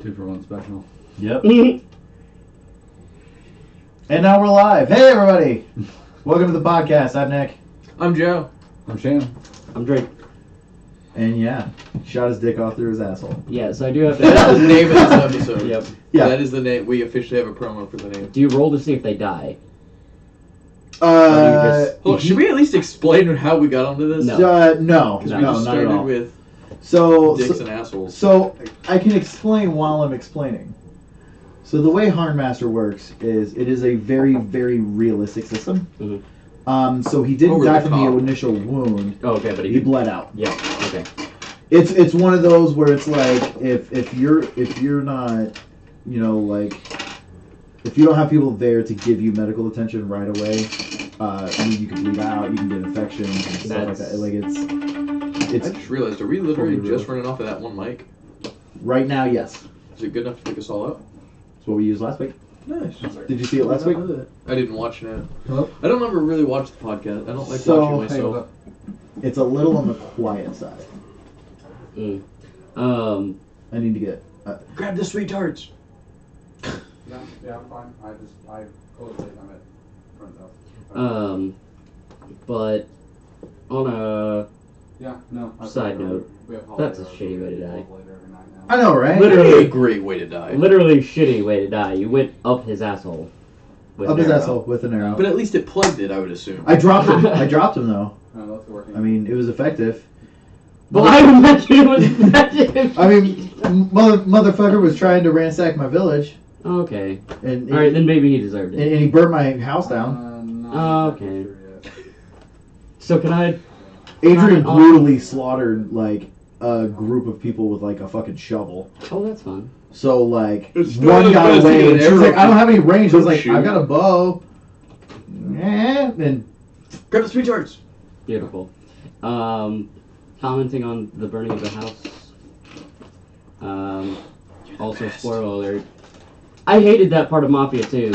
2-for-1 special. Yep. And now we're live. Hey, everybody. Welcome to the podcast. I'm Nick. I'm Joe. I'm Shannon. I'm Drake. And yeah, shot his dick off through his asshole. Yeah, so I do have to That's the name of this episode. Yep. Yeah. That is the name. We officially have a promo for the name. Do you roll to see if they die? Hold on, should we at least explain how we got onto this? No. No, Because no, we just not at started all. with So, dicks and assholes. So I can explain while I'm explaining. So the way Harnmaster works is it is a very, very realistic system. Mm-hmm. So he didn't Over die the from the top. initial wound. Oh, okay, but He bled out. Yeah. Okay. It's one of those where it's like if you're not, you know, like if you don't have people there to give you medical attention right away, I mean, you can bleed out, you can get infections and stuff like that. Like it's I just realized, are we literally totally just real. running off of that one mic? right now, yes. Is it good enough to pick us all up? That's what we used last week. Nice. Did you see it last week? I didn't watch it. Hello? I don't ever really watch the podcast. I don't like So- watching Hey, myself. what's up? It's a little on the quiet side. Mm. I need to get. Grab the sweet tarts. Yeah, I'm fine. I closed late. I'm at friend's house. But on a Yeah, no. Side note, we have that's a holiday shitty way to die. later every night now. I know, right? Literally. A great way to die. literally shitty way to die. You went up his asshole. With Up an his arrow. asshole with an arrow. But at least it plugged it, I would assume. I dropped him. I dropped him though. No, that's working. I mean, it was effective. Well, I would mention it was effective. I mean, motherfucker was trying to ransack my village, Okay. and All right, then maybe he deserved it. and he burnt my house down. Not Okay. sure yet. So can I? Adrian on- brutally slaughtered like a group of people with like a fucking shovel. Oh, that's fun. So like It's still one the got best to away, get and an she was arrow like, "I don't have any range." I was like, shoot. "I've got a bow." And Grab the sweet tarts. Beautiful. Commenting on the burning of the house. Also, spoiler alert. I hated that part of Mafia 2.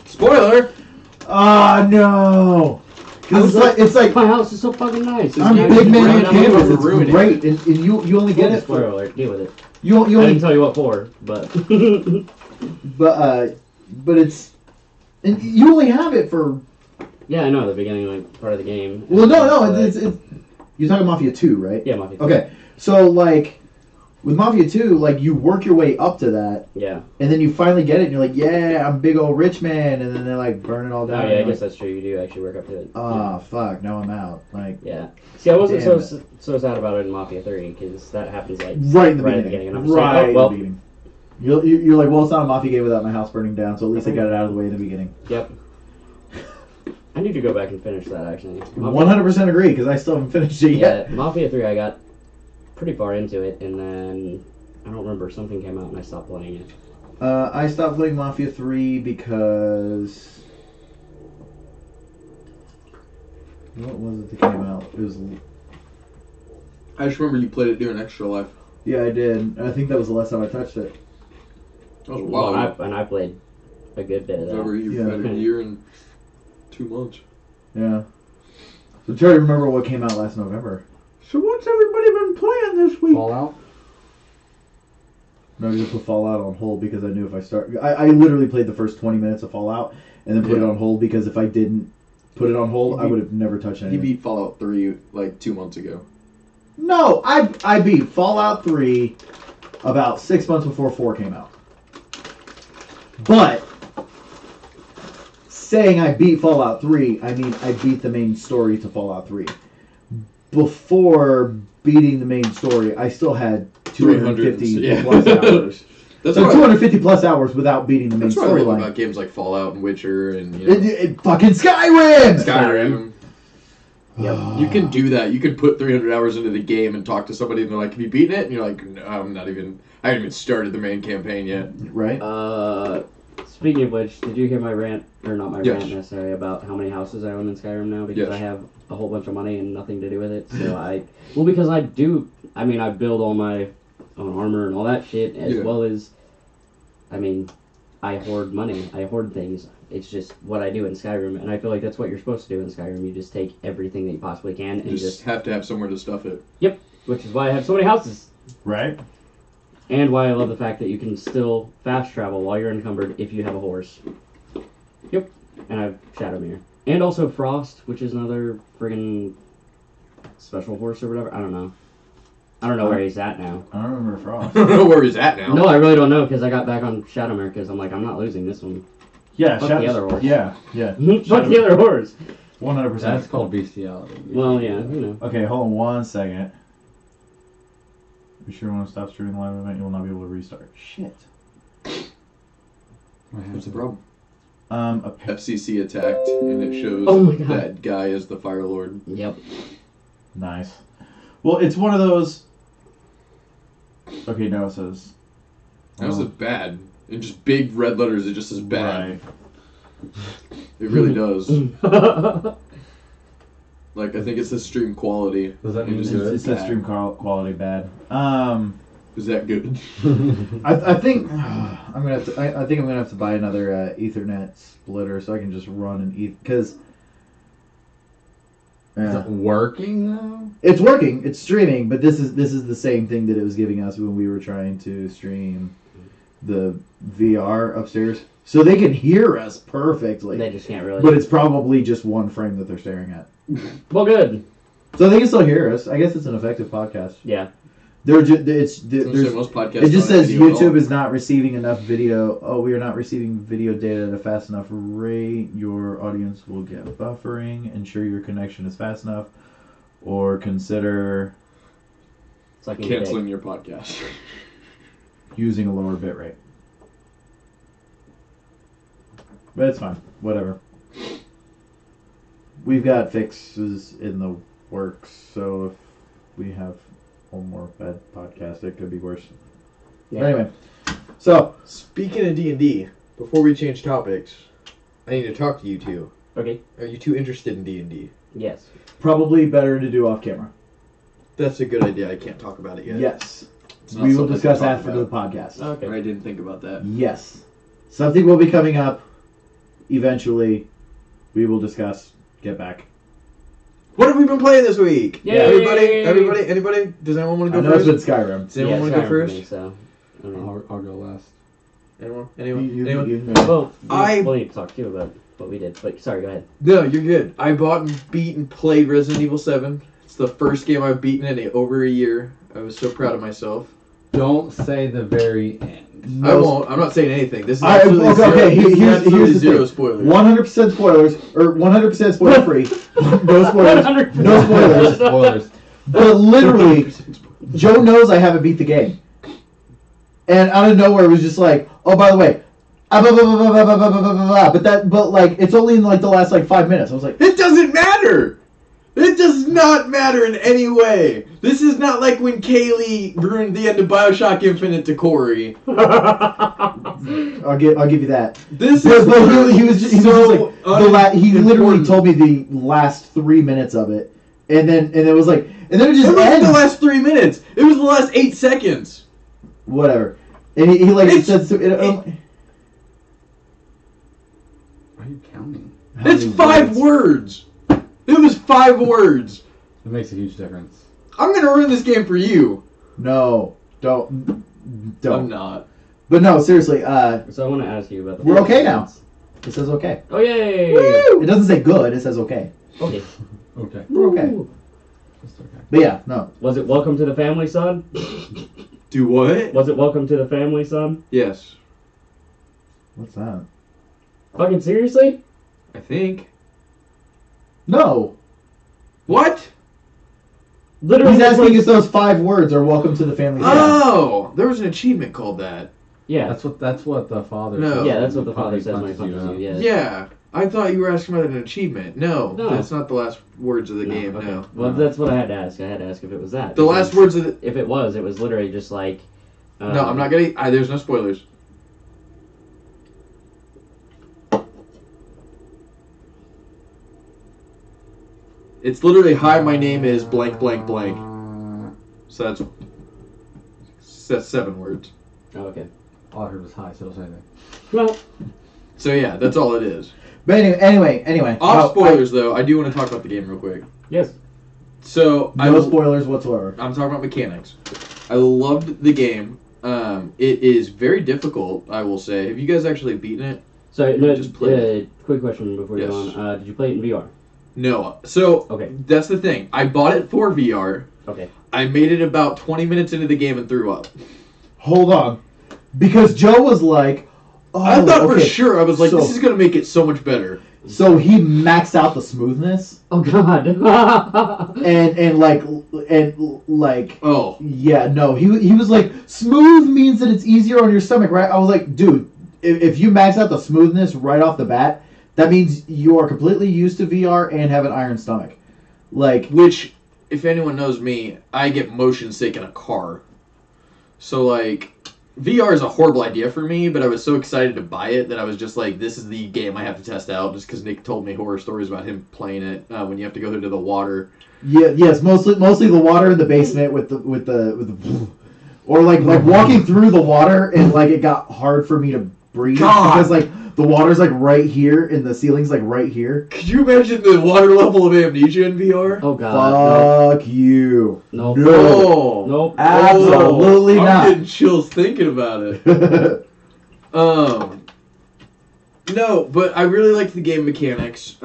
Spoiler! oh no, I was it's like my house is so fucking nice. I'm Yeah, big man right on up canvas. over It's ruining great, and you only get it Spoiler for alert. Deal with it. you I didn't only tell you what for, but but it's and you only have it for yeah, I know the beginning, like part of the game. well no But- it's you're talking Mafia 2, right? yeah, Mafia 2. Okay, so like with Mafia 2, like you work your way up to that, Yeah. and then you finally get it, and you're like, yeah, I'm big old rich man, and then they like burn it all Oh down. yeah, and I you're guess like, that's true. You do actually work up to it. oh fuck, now I'm out. Like Yeah. See, I wasn't Damn so sad about it in Mafia 3 because that happens like right in the at beginning, And I'm just right like, oh, well, in the beginning. You're like, well, it's not a Mafia game without my house burning down, so at least I got it out of the way in the beginning. yep. I need to go back and finish that actually. 100% agree, because I still haven't finished it yet. Yeah, Mafia 3, I got pretty far into it, and then I don't remember, something came out and I stopped playing it. I stopped playing Mafia 3 because... What was it that came out? It was... I just remember you played it during Extra Life. Yeah, I did. I think that was the last time I touched it. That was Well, wild. and I played a good bit of It was that. over Yeah. a year and 2 months. Yeah. So try to remember what came out last November. So what's everybody been playing this week? Fallout. No, I just put Fallout on hold because I knew if I start... I literally played the first 20 minutes of Fallout and then put it Yeah. on hold because if I didn't put it on hold, I would have never touched He anything. beat Fallout 3 like 2 months ago. No, I beat Fallout 3 about 6 months before 4 came out. But saying I beat Fallout 3, I mean I beat the main story to Fallout 3. Before beating the main story, I still had 250 yeah. plus hours. That's So what 250 plus hours without beating the main That's what I love storyline. about games like Fallout and Witcher and you know, Fucking Skyrim! Skyrim. Yep. You can do that. You can put 300 hours into the game and talk to somebody and they're like, have you beaten it? And you're like, no, I haven't even started the main campaign yet. Right? Speaking of which, did you hear my rant, or not my Yes. rant necessarily, about how many houses I own in Skyrim now? Because Yes. I have a whole bunch of money and nothing to do with it. So because I build all my own armor and all that shit, as Yeah. well as, I hoard money. I hoard things. It's just what I do in Skyrim, and I feel like that's what you're supposed to do in Skyrim. You just take everything that you possibly can and You just have to have somewhere to stuff it. which is why I have so many houses. Right? And why I love the fact that you can still fast travel while you're encumbered if you have a horse. Yep. And I have Shadowmere. And also Frost, which is another friggin' special horse or whatever. I don't know. I don't know where he's at now. I don't remember Frost. I don't know where he's at now. No, I really don't know because I got back on Shadowmere because I'm like, I'm not losing this one. Yeah, Fuck the other horse. Yeah. Fuck the other horse. 100%. That's called bestiality. Well, yeah, you know. Okay, hold on 1 second. You sure you want to stop streaming the live event? You will not be able to restart. Shit. What's the problem? A FCC attacked, and it shows Oh my God. that guy is the Fire Lord. Yep. Nice. Well, it's one of those. Okay, now it says. That was bad. In just big red letters, it just says bad. Right. It really does. Like, I think it says stream quality. Does that It mean just good? It says stream quality bad. Is that good? I think I'm gonna have to. I think I'm gonna have to buy another Ethernet splitter so I can just run an because. Is it working though? It's working. It's streaming, but this is the same thing that it was giving us when we were trying to stream the VR upstairs, so they can hear us perfectly. They just can't really. But it's probably just one frame that they're staring at. Well, good. So they can still hear us. I guess it's an effective podcast. Yeah. They're just There's most podcasts. it just don't have says video at YouTube all. is not receiving enough video. Oh, we are not receiving video data at a fast enough rate. Your audience will get buffering. Ensure your connection is fast enough, or consider Sucking canceling your podcast. using a lower bit rate. But it's fine. Whatever. We've got fixes in the works, so if we have one more bad podcast, it could be worse. Yeah. But anyway, so Speaking of D&D, before we change topics, I need to talk to you two. Okay. Are you two interested in D&D? Yes. probably better to do off camera. That's a good idea. I can't talk about it yet. Yes. It's not We will something discuss to talk after the about. podcast. Okay. I didn't think about that. Yes. Something will be coming up eventually. We will discuss. Get back. What have we been playing this week? Yay! Anybody? Does anyone want I to know go it's first? been Skyrim. Does anyone want to go Skyrim for first? me, so, I don't know. I'll go last. Anyone? You- Well, I- we'll need to talk to you about what we did. But sorry, go ahead. No, you're good. I bought and beat and played Resident Evil 7. It's the first game I've beaten in over a year. I was so proud of myself. Don't say the very end. I won't. I'm not saying anything. This is I- absolutely okay, zero, okay, this is here's absolutely the zero thing. spoilers. 100% spoilers, or 100% spoiler free. No spoilers. 100%. No spoilers. Spoilers. But literally, Joe knows I haven't beat the game. And out of nowhere, it was just like, oh, by the way, but like, it's only in like the last like 5 minutes. I was like, It doesn't matter! It does not matter in any way! This is not like when Kaylee ruined the end of Bioshock Infinite to Corey. I'll give you that. This But, is but he was just so like he literally unimportant. told me the last 3 minutes of it, and then it was like, and then it It just wasn't ends. the last 3 minutes. It was the last 8 seconds. Whatever, and he like It's- said, Why are you counting? It's 5 words. It was 5 words. It makes a huge difference. I'm gonna ruin this game for you. No, don't. I'm not. But no, seriously. So I want to ask you about the. We're okay now. It says okay. Oh yay! It doesn't say good. It says okay. Okay. Okay. We're okay. Woo. Just okay. But yeah, no. Was it Welcome to the Family, son? Do what? Was it Welcome to the Family, son? Yes. What's that? Fucking seriously? I think. No. What? Literally. He's that's asking like- if those 5 words are welcome to the family. Oh! There was an achievement called that. Yeah. That's what the father No. says. Yeah, that's what the Probably father says when he punches punches you. out. Yeah. Yeah. I thought you were asking about an achievement. No, No. that's not the last words of the No, game, okay. no. Well, that's what I had to ask. I had to ask if it was that. The last because words of the... If it was literally just like. No, I'm not gonna... there's no spoilers. It's literally, hi, my name is blank, blank, blank. So that's 7 words. Oh, okay. All I heard was hi, so don't say anything. Well, So yeah, that's all it is. But anyway. Off spoilers, though, I do want to talk about the game real quick. yes. So, No spoilers whatsoever. I'm talking about mechanics. I loved the game. It is very difficult, I will say. Have you guys actually beaten it? So, no, Just play quick question before you go Yes. on. Did you play it in VR? No. So, Okay. that's the thing. I bought it for VR. Okay. I made it about 20 minutes into the game and threw up. Hold on, because Joe was like, "Oh, I thought for okay." sure, I was like, So- this is going to make it so much better. So he maxed out the smoothness, Oh God. and like Oh. yeah, no, he was like, smooth means that it's easier on your stomach, right? I was like, dude, if you max out the smoothness right off the bat, that means you are completely used to VR and have an iron stomach. Like, Which, if anyone knows me, I get motion sick in a car. So, like, VR is a horrible idea for me, but I was so excited to buy it that I was just like, this is the game I have to test out, just because Nick told me horror stories about him playing it when you have to go into the water. yeah, yes, mostly the water in the basement with the or like walking through the water, and like it got hard for me to breathe God. because like the water's like right here and the ceiling's like right here. Could you imagine the water level of amnesia in VR? Oh God. Fuck you. No. No. No. Nope. Absolutely I'm not. getting chills thinking about it. No, but I really liked the game mechanics.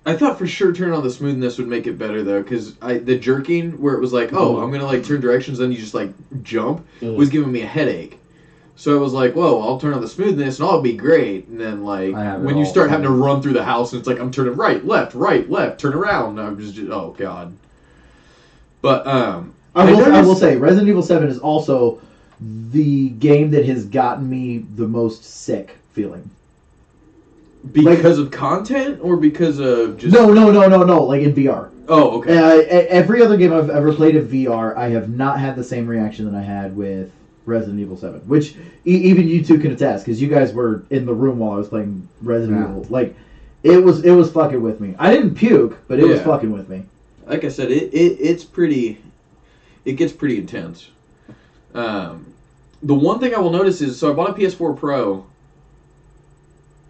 I thought for sure turning on the smoothness would make it better though, because the jerking where it was like, oh, I'm gonna like turn directions, then you just like jump, was giving me a headache. So I was like, whoa, I'll turn on the smoothness and I'll be great. And then like I have it when you all start the having to time. run through the house and it's like I'm turning right, left, turn around. And I'm just oh god. But I will noticed- say Resident Evil 7 is also the game that has gotten me the most sick feeling. because of content or because of just No, like in VR. Oh, okay. Every other game I've ever played in VR, I have not had the same reaction that I had with Resident Evil 7, which even you two can attest, because you guys were in the room while I was playing Resident Yeah. Evil. Like, it was fucking with me. I didn't puke, but it was Yeah. fucking with me. Like I said, it gets pretty intense. The one thing I will notice is, so I bought a PS4 Pro,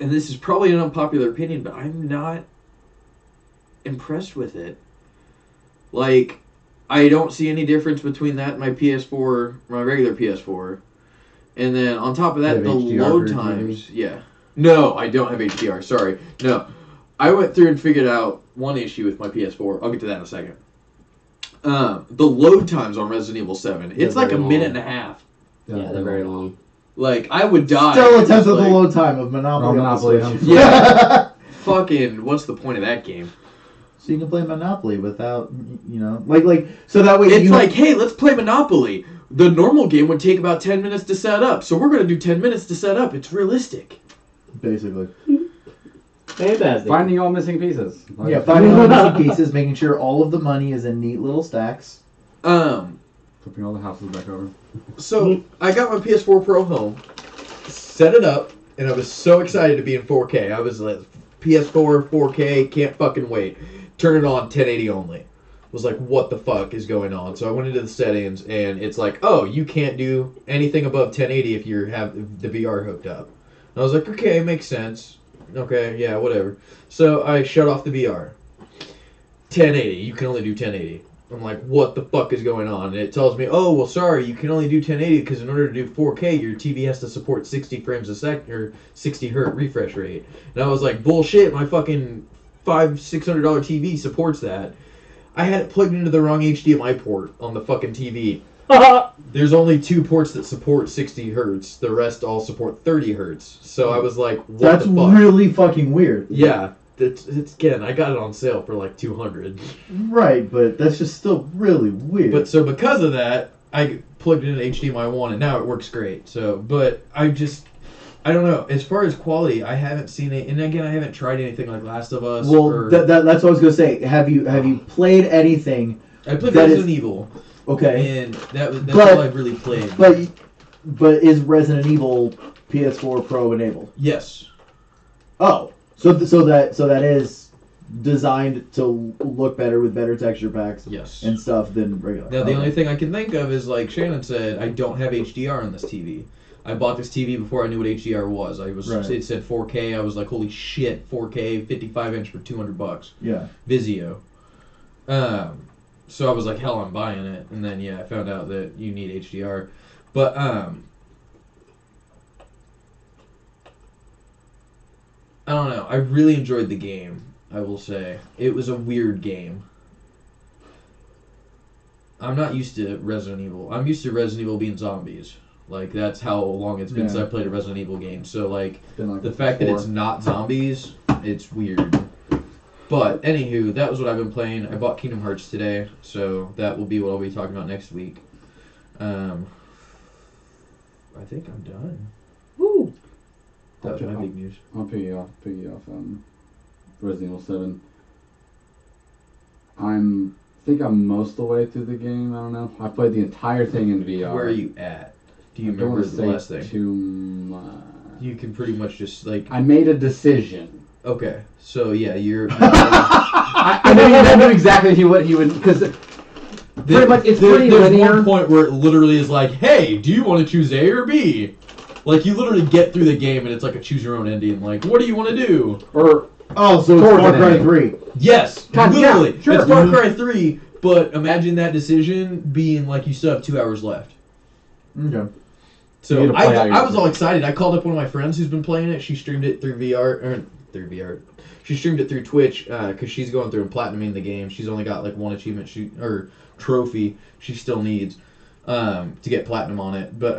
and this is probably an unpopular opinion, but I'm not impressed with it. Like, I don't see any difference between that and my PS4, my regular PS4. And then on top of that, You the have HDR load for your times. Yeah. No, I don't have HDR. Sorry. No. I went through and figured out one issue with my PS4. I'll get to that in a second. The load times on Resident Evil 7, it's They're like a very minute long. and a half. Yeah, they're very long. Like, I would die. Still a It's tenth of the like, load time of Monopoly. No, on the Monopoly, Switch. Yeah. Fucking, what's the point of that game? So you can play Monopoly without, like so that way It's like, hey, let's play Monopoly. The normal game would take about 10 minutes to set up, so we're going to do 10 minutes to set up. It's realistic. basically. Fantastic. Finding all missing pieces. Yeah, finding all the missing pieces, making sure all of the money is in neat little stacks. Flipping all the houses back over. So I got my PS4 Pro home, set it up, and I was so excited to be in 4K. I was like, PS4, 4K, can't fucking wait. Turn it on 1080 only. Was like, what the fuck is going on? So I went into the settings, and it's like, oh, you can't do anything above 1080 if you have the VR hooked up. And I was like, okay, makes sense. Okay, yeah, whatever. So I shut off the VR. 1080, you can only do 1080. I'm like, what the fuck is going on? And it tells me, oh, well, sorry, you can only do 1080 because in order to do 4K, your TV has to support 60 frames a second, or 60 hertz refresh rate. And I was like, bullshit, my fucking $600 TV supports that. I had it plugged into the wrong HDMI port on the fucking TV. There's only 2 ports that support 60 hertz. The rest all support 30 hertz. So I was like, what That's the fuck? really fucking weird. Yeah. It's again, I got it on sale for like $200. Right, but that's just still really weird. But so because of that, I plugged it in HDMI 1 and now it works great. So, but I don't know. As far as quality, I haven't seen it. And again, I haven't tried anything like Last of Us. well, or, that's what I was gonna say. Have you played anything? I played that Resident is- Evil, Okay, and that's But- all I've really played. but is Resident Evil PS4 Pro enabled? Yes. Oh, so that is designed to look better with better texture packs Yes. and stuff than regular. Now, the Okay. only thing I can think of is, like Shannon said, I don't have HDR on this TV. I bought this TV before I knew what HDR was. Right. It said 4K. I was like, holy shit, 4K, 55 inch for $200. Yeah. Vizio. So I was like, hell, I'm buying it. And then, I found out that you need HDR. But, I don't know. I really enjoyed the game, I will say. It was a weird game. I'm not used to Resident Evil. I'm used to Resident Evil being zombies. Like, that's how long it's been since I played a Resident Evil game. So, like the fact that it's not zombies, it's weird. But, anywho, that was what I've been playing. I bought Kingdom Hearts today, so that will be what I'll be talking about next week. I think I'm done. Woo! That was my big news. I'll piggy off Resident Evil 7. I think I'm most of the way through the game. I don't know. I played the entire thing in VR. Where are you at? Do you I don't remember want to the say last thing? too much. You can pretty much just, like... I made a decision. Okay, so, you're... I knew exactly what he would... Because pretty much, it's pretty there's linear. one point where it literally is like, hey, do you want to choose A or B? Like, you literally get through the game and it's like a choose your own ending. Like, what do you want to do? Or... Oh, so it's Far Cry 3. Yes, literally. Yeah, sure. It's Far Cry 3, but imagine that decision being like you still have 2 hours left. Okay. So You get to play out your I was all excited. I called up one of my friends who's been playing it. She streamed it through VR. She streamed it through Twitch because she's going through and platinuming the game. She's only got like one achievement or trophy she still needs to get platinum on it. But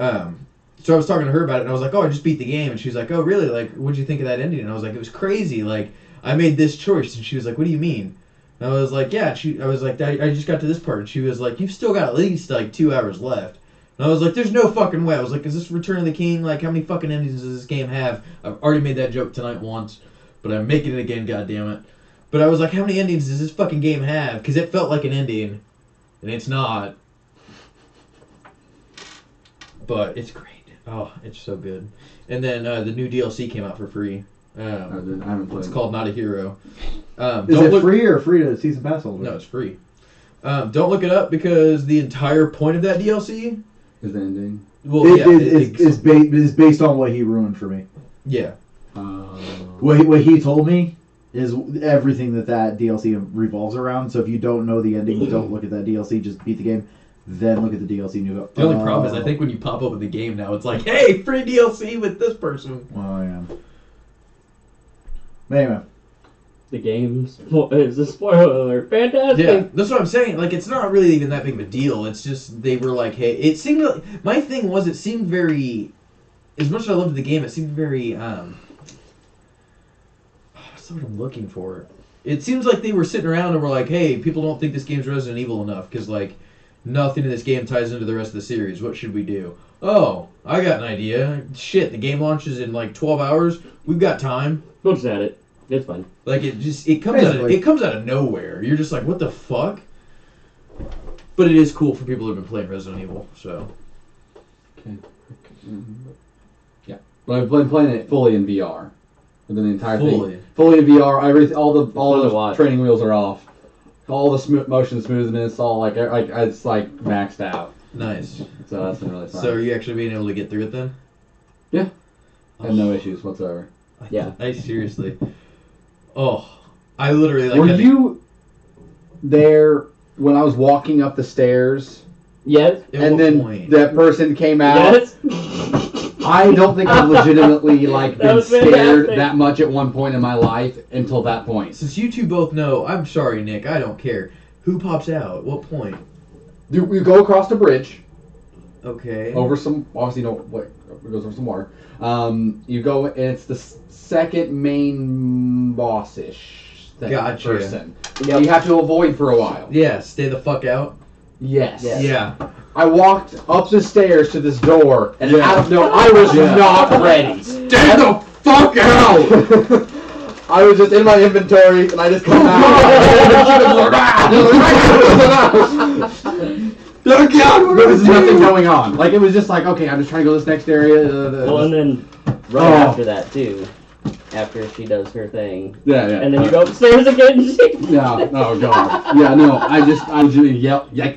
so I was talking to her about it, and I was like, "Oh, I just beat the game," and she was like, "Oh, really? Like, what'd you think of that ending?" And I was like, "It was crazy. Like, I made this choice," and she was like, "What do you mean?" And I was like, "Yeah." I was like, "I just got to this part," and she was like, "You've still got at least like 2 hours left." And I was like, "There's no fucking way." I was like, "Is this Return of the King? Like, how many fucking endings does this game have?" I've already made that joke tonight once, but I'm making it again. Goddammit. But I was like, "How many endings does this fucking game have?" Because it felt like an ending, and it's not. But it's great. Oh, it's so good. And then the new DLC came out for free. I haven't played. It's called Not a Hero. Is it free or free to season pass holder? No, it's free. Don't look it up because the entire point of that DLC... Is the ending? Well, is based on what he ruined for me. Yeah. What he told me is everything that DLC revolves around. So if you don't know the ending, don't look at that DLC. Just beat the game, then look at the DLC and you go. The only problem is I think when you pop open the game now, it's like, hey, free DLC with this person. Well, yeah. Anyway. The game is a spoiler alert. Fantastic. Yeah, that's what I'm saying. Like, it's not really even that big of a deal. It's just they were like, hey, it seemed like, my thing was it seemed very, as much as I loved the game, it seemed very, what's the word I'm looking for? It seems like they were sitting around and were like, hey, people don't think this game's Resident Evil enough because, like, nothing in this game ties into the rest of the series. What should we do? Oh, I got an idea. Shit, the game launches in, like, 12 hours. We've got time. We'll just add it. It's fine. Like it comes out of nowhere. You're just like, what the fuck? But it is cool for people who've been playing Resident Evil. So. Okay. Yeah, but I've been playing it fully in VR. And then the entire thing fully in VR. All the training wheels are off. All the motion smoothness, all like it's like maxed out. Nice. So that's been really fun. So are you actually being able to get through it then? Yeah. I have no issues whatsoever. Yeah. I seriously. Oh, I literally like. Were you there when I was walking up the stairs? Yes. And then that person came out. Yes. I don't think I've legitimately been scared fantastic. that much at one point in my life until that point. Since you two both know, I'm sorry, Nick. I don't care. Who pops out? What point? You go across the bridge. Okay. Over some, obviously, it goes over some water. You go, and it's the second main boss-ish person. Yep. You have to avoid for a while. Yeah, stay the fuck out. Yes. Yeah. I walked up the stairs to this door, and out of no, I was not ready. Stay the fuck out! I was just in my inventory, and I just come out. Oh God! There was nothing going on. Like, it was just like, okay, I'm just trying to go to this next area. Well, and then after that too, after she does her thing. Yeah. And then you go upstairs again. Yeah. Oh God. Yeah. No. I just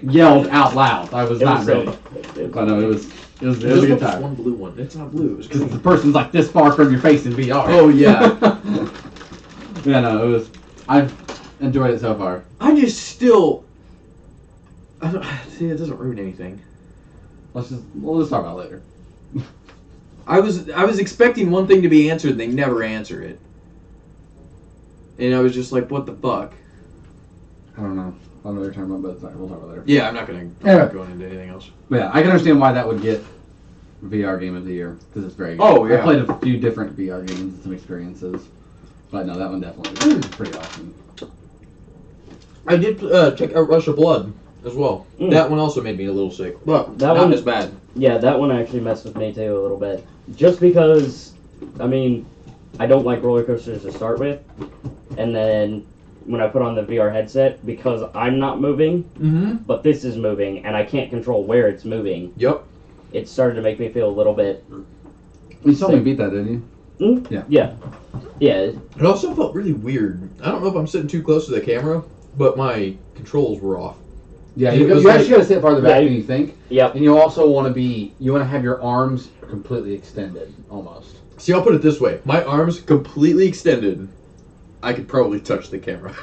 yelled out loud. I was not ready. I know it was a good time. One blue one. It's not blue. Because the person's like this far from your face in VR. Oh yeah. Yeah. No. It was. I've enjoyed it so far. I just still. See, it doesn't ruin anything. We'll just talk about it later. I was expecting one thing to be answered, and they never answer it. And I was just like, what the fuck? I don't know. I don't know what you're talking about, but it's all right. We'll talk about it later. Yeah, I'm not going to go into anything else. But yeah, I can understand why that would get VR Game of the Year, because it's very good. Oh, yeah. I played a few different VR games and some experiences. But no, that one definitely is pretty awesome. I did check out Rush of Blood as well. Mm. That one also made me a little sick. But That not one- as bad. Yeah, that one actually messed with me too a little bit. Just because, I mean, I don't like roller coasters to start with. And then when I put on the VR headset, because I'm not moving, Mm-hmm. but this is moving, and I can't control where it's moving, Yep. it started to make me feel a little bit... You saw me beat that, didn't you? Mm? Yeah. Yeah. Yeah. It also felt really weird. I don't know if I'm sitting too close to the camera, but my controls were off. Yeah, It you was actually like- got to sit farther back Yeah, than you think. Yep. And you also want to have your arms completely extended, almost. See, I'll put it this way. My arms completely extended. I could probably touch the camera.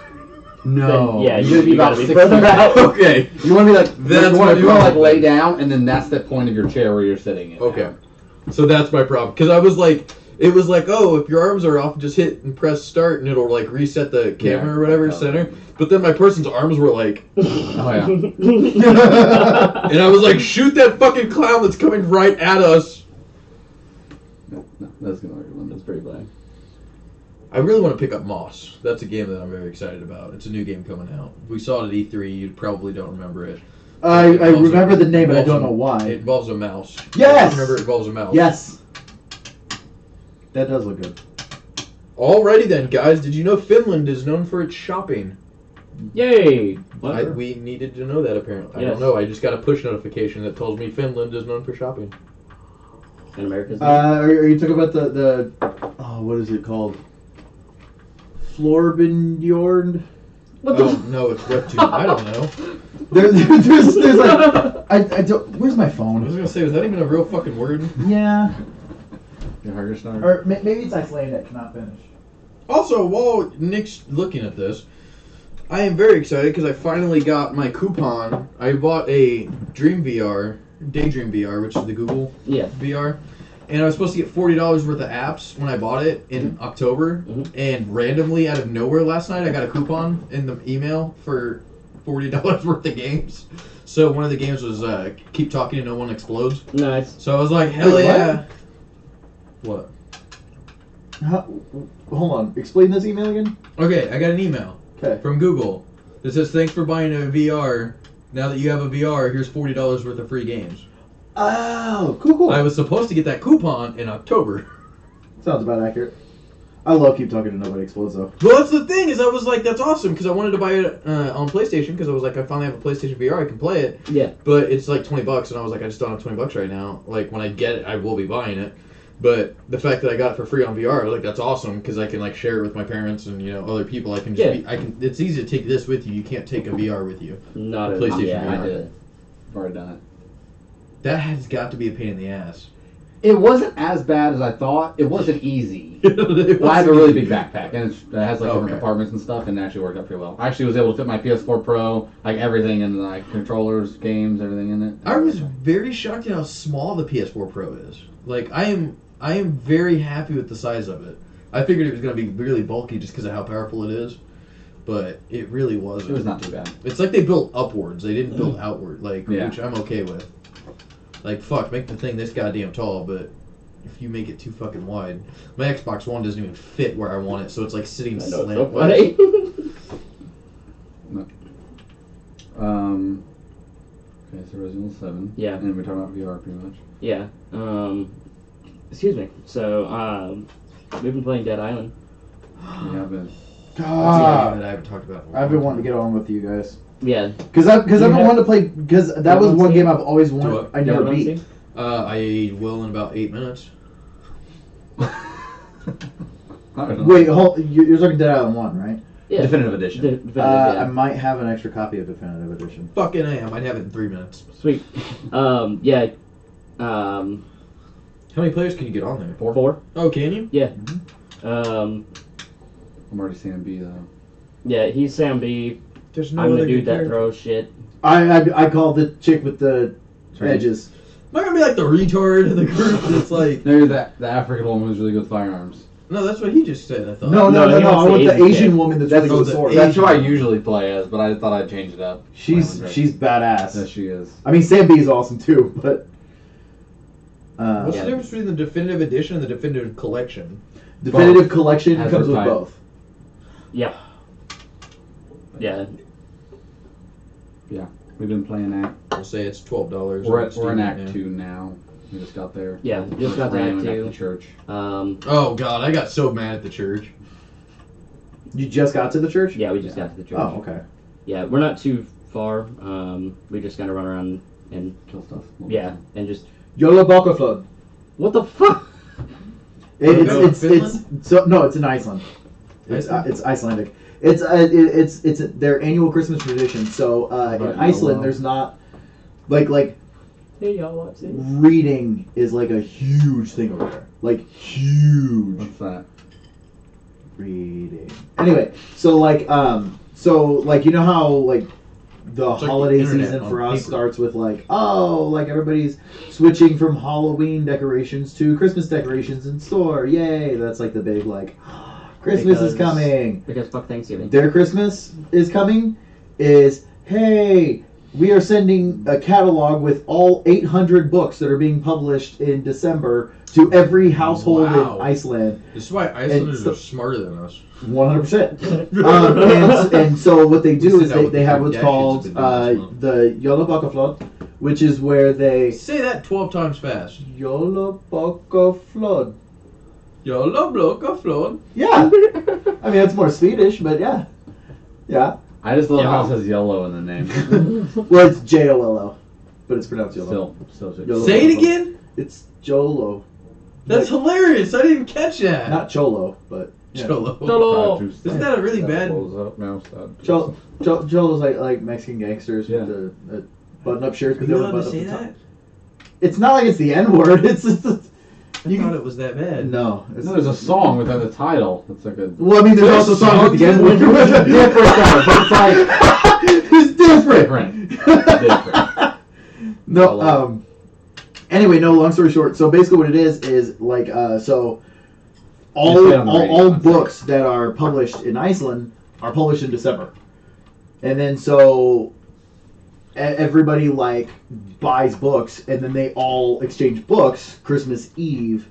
No. Then, yeah, you you gotta be 6 further feet out. Okay. You want to be like, That's you what want you to like want. lay down, and then that's the point of your chair where you're sitting in. Okay. So that's my problem. Because I was like, it was like, oh, if your arms are off, just hit and press start, and it'll like reset the camera Yeah, or whatever, okay. center. But then my person's arms were like, Oh yeah. and I was like, shoot that fucking clown that's coming right at us. No, that's gonna be one. That's pretty bad. I really want to pick up Moss. That's a game that I'm very excited about. It's a new game coming out. We saw it at E3. You probably don't remember it. I remember the name, but I don't know It why. involves a mouse. Yes! I remember it involves a mouse. Yes. That does look good. Alrighty then, guys. Did you know Finland is known for its shopping? Yay! What? We needed to know that apparently. I Yes. don't know. I just got a push notification that tells me Finland is known for shopping. In America's Are you talking about the what is it called? Florbinjord? What the Oh no, it's WebTube. I don't know. There's like I don't. Where's my I was phone? gonna say, was that even a real fucking word? Yeah. Your harder start. Or maybe it's Iceland that cannot finish. Also, while Nick's looking at this, I am very excited because I finally got my coupon. I bought a Daydream VR, which is the Google Yeah. VR, and I was supposed to get $40 worth of apps when I bought it in October, Mhm. and randomly out of nowhere last night I got a coupon in the email for $40 worth of games. So one of the games was Keep Talking and No One Explodes. Nice. So I was like, hell Wait, what? yeah. What? Hold on. Explain this email again. Okay, I got an email Okay. from Google that says, thanks for buying a VR. Now that you have a VR, here's $40 worth of free games. Oh, cool. I was supposed to get that coupon in October. Sounds about accurate. I love Keep Talking to Nobody Explodes though. Well, that's the thing, is I was like, that's awesome, because I wanted to buy it on PlayStation, because I was like, I finally have a PlayStation VR, I can play it, Yeah. but it's like $20, and I was like, I just don't have $20 right now. Like, when I get it, I will be buying it. But the fact that I got it for free on VR, I was like, that's awesome, because I can like share it with my parents and, you know, other people. I can just Yeah. it's easy to take this with you. You can't take a VR with you. Not a PlayStation yeah, VR. I did. I've already done it. That has got to be a pain in the ass. It wasn't as bad as I thought. It wasn't easy. It Well, I have a wasn't really easy. big backpack, and it has like different Okay. compartments and stuff, and it actually worked out pretty well. I actually was able to fit my PS4 Pro, like everything, and like controllers, games, everything in it. I was very shocked at how small the PS4 Pro is. Like, I am very happy with the size of it. I figured it was going to be really bulky just because of how powerful it is, but it really wasn't. It was not too bad. It's like they built upwards. They didn't build outward, like, Yeah. which I'm okay with. Like, fuck, make the thing this goddamn tall, but if you make it too fucking wide, my Xbox One doesn't even fit where I want it, so it's like sitting I know, it's so slant. funny. Okay, so Resident Evil 7. Yeah. And we're talking about VR pretty much. Yeah. Excuse me. So, we've been playing Dead Island. We have been. That's a game God, that I haven't talked about. in a I've been long wanting to get on with you guys. Yeah. Because I've been have- wanting to play. Because that was want one to? game I've always what? wanted. I You never want to beat. see? I will in about 8 minutes. I don't know. Wait, you're talking Dead Island 1, right? Yeah. Definitive edition. Definitive, I yeah. might have an extra copy of Definitive Edition. Fucking I am. I'd have it in 3 minutes. Sweet. Yeah. How many players can you get on there? 4. Oh, can you? Yeah. I'm already Sam B though. Yeah, he's Sam B. There's no I'm other the dude good that character. throws shit. I call the chick with the Sorry. edges. Am I gonna be like the retard in the group that's like? Maybe the African woman who's really good with firearms. No, that's what he just said. I thought. No, No, he I wants want the the Asian Asian chick. woman that's That's, really good with swords. that's who I usually play as, but I thought I'd change it up. She's Playing badass. Yes, she is. I mean, Sam B is awesome too, but What's Yeah. the difference between the definitive edition and the definitive collection? definitive collection Has comes her with type. both. Yeah. Yeah. We've been playing Act. We'll say it's $12. We're in Act 2 now. We just got there. Yeah, just got to Act 2. The church. Oh god, I got so mad at the church. You just got to the church? Yeah, we just got to the church. Oh, okay. Yeah, we're not too far. We just gotta run around and Kill stuff. yeah, and just Yola Bakaflod. what the fuck? It's Finland? so no, it's in Iceland. It's Icelandic. It's their annual Christmas tradition. So in Right, Iceland, wow. there's not like Hey y'all, watch this. reading is like a huge thing over there. Like huge What's that? reading. Anyway, so like you know how like the It's like holiday the internet season on for us paper. starts with like everybody's switching from Halloween decorations to Christmas decorations in store. Yay! That's like the big like Christmas is Because- coming. Because fuck Thanksgiving. Their Christmas is coming is, hey, we are sending a catalog with all 800 books that are being published in December to every household Wow. in Iceland. This is why Icelanders so- are smarter than us. 100%. And so what they do This is is how they have the what's Kardashians called have been doing this month. the Jólabakaflót, which is where they... Say that 12 times fast. Jólabakaflót. Jolla blocka flod. Yeah. I mean, it's more Swedish, but yeah. Yeah. I just love how it Yeah. says yellow in the name. Well, it's Jollo, but it's pronounced Yolo. Still. Yolo. Say it again? It's Jolo. That's hilarious. I didn't catch that. Not Cholo, but yeah. Cholo. Cholo. Isn't that a really bad? Cholo's like Mexican gangsters Yeah. with the button-up shirts, Are but you they allowed don't to button say up the that? top. It's not like it's the N-word. It's I thought it was that bad. no. It's, No, there's a song within the title. It's like a. Well, I mean, there's also songs with the N-word. It's different, though, but it's like it's different. Different. No. Anyway, no. Long story short, so basically, what it is like so. You say it on the radio, All I'm books that are published in Iceland are published in December, and then so everybody like buys books, and then they all exchange books Christmas Eve,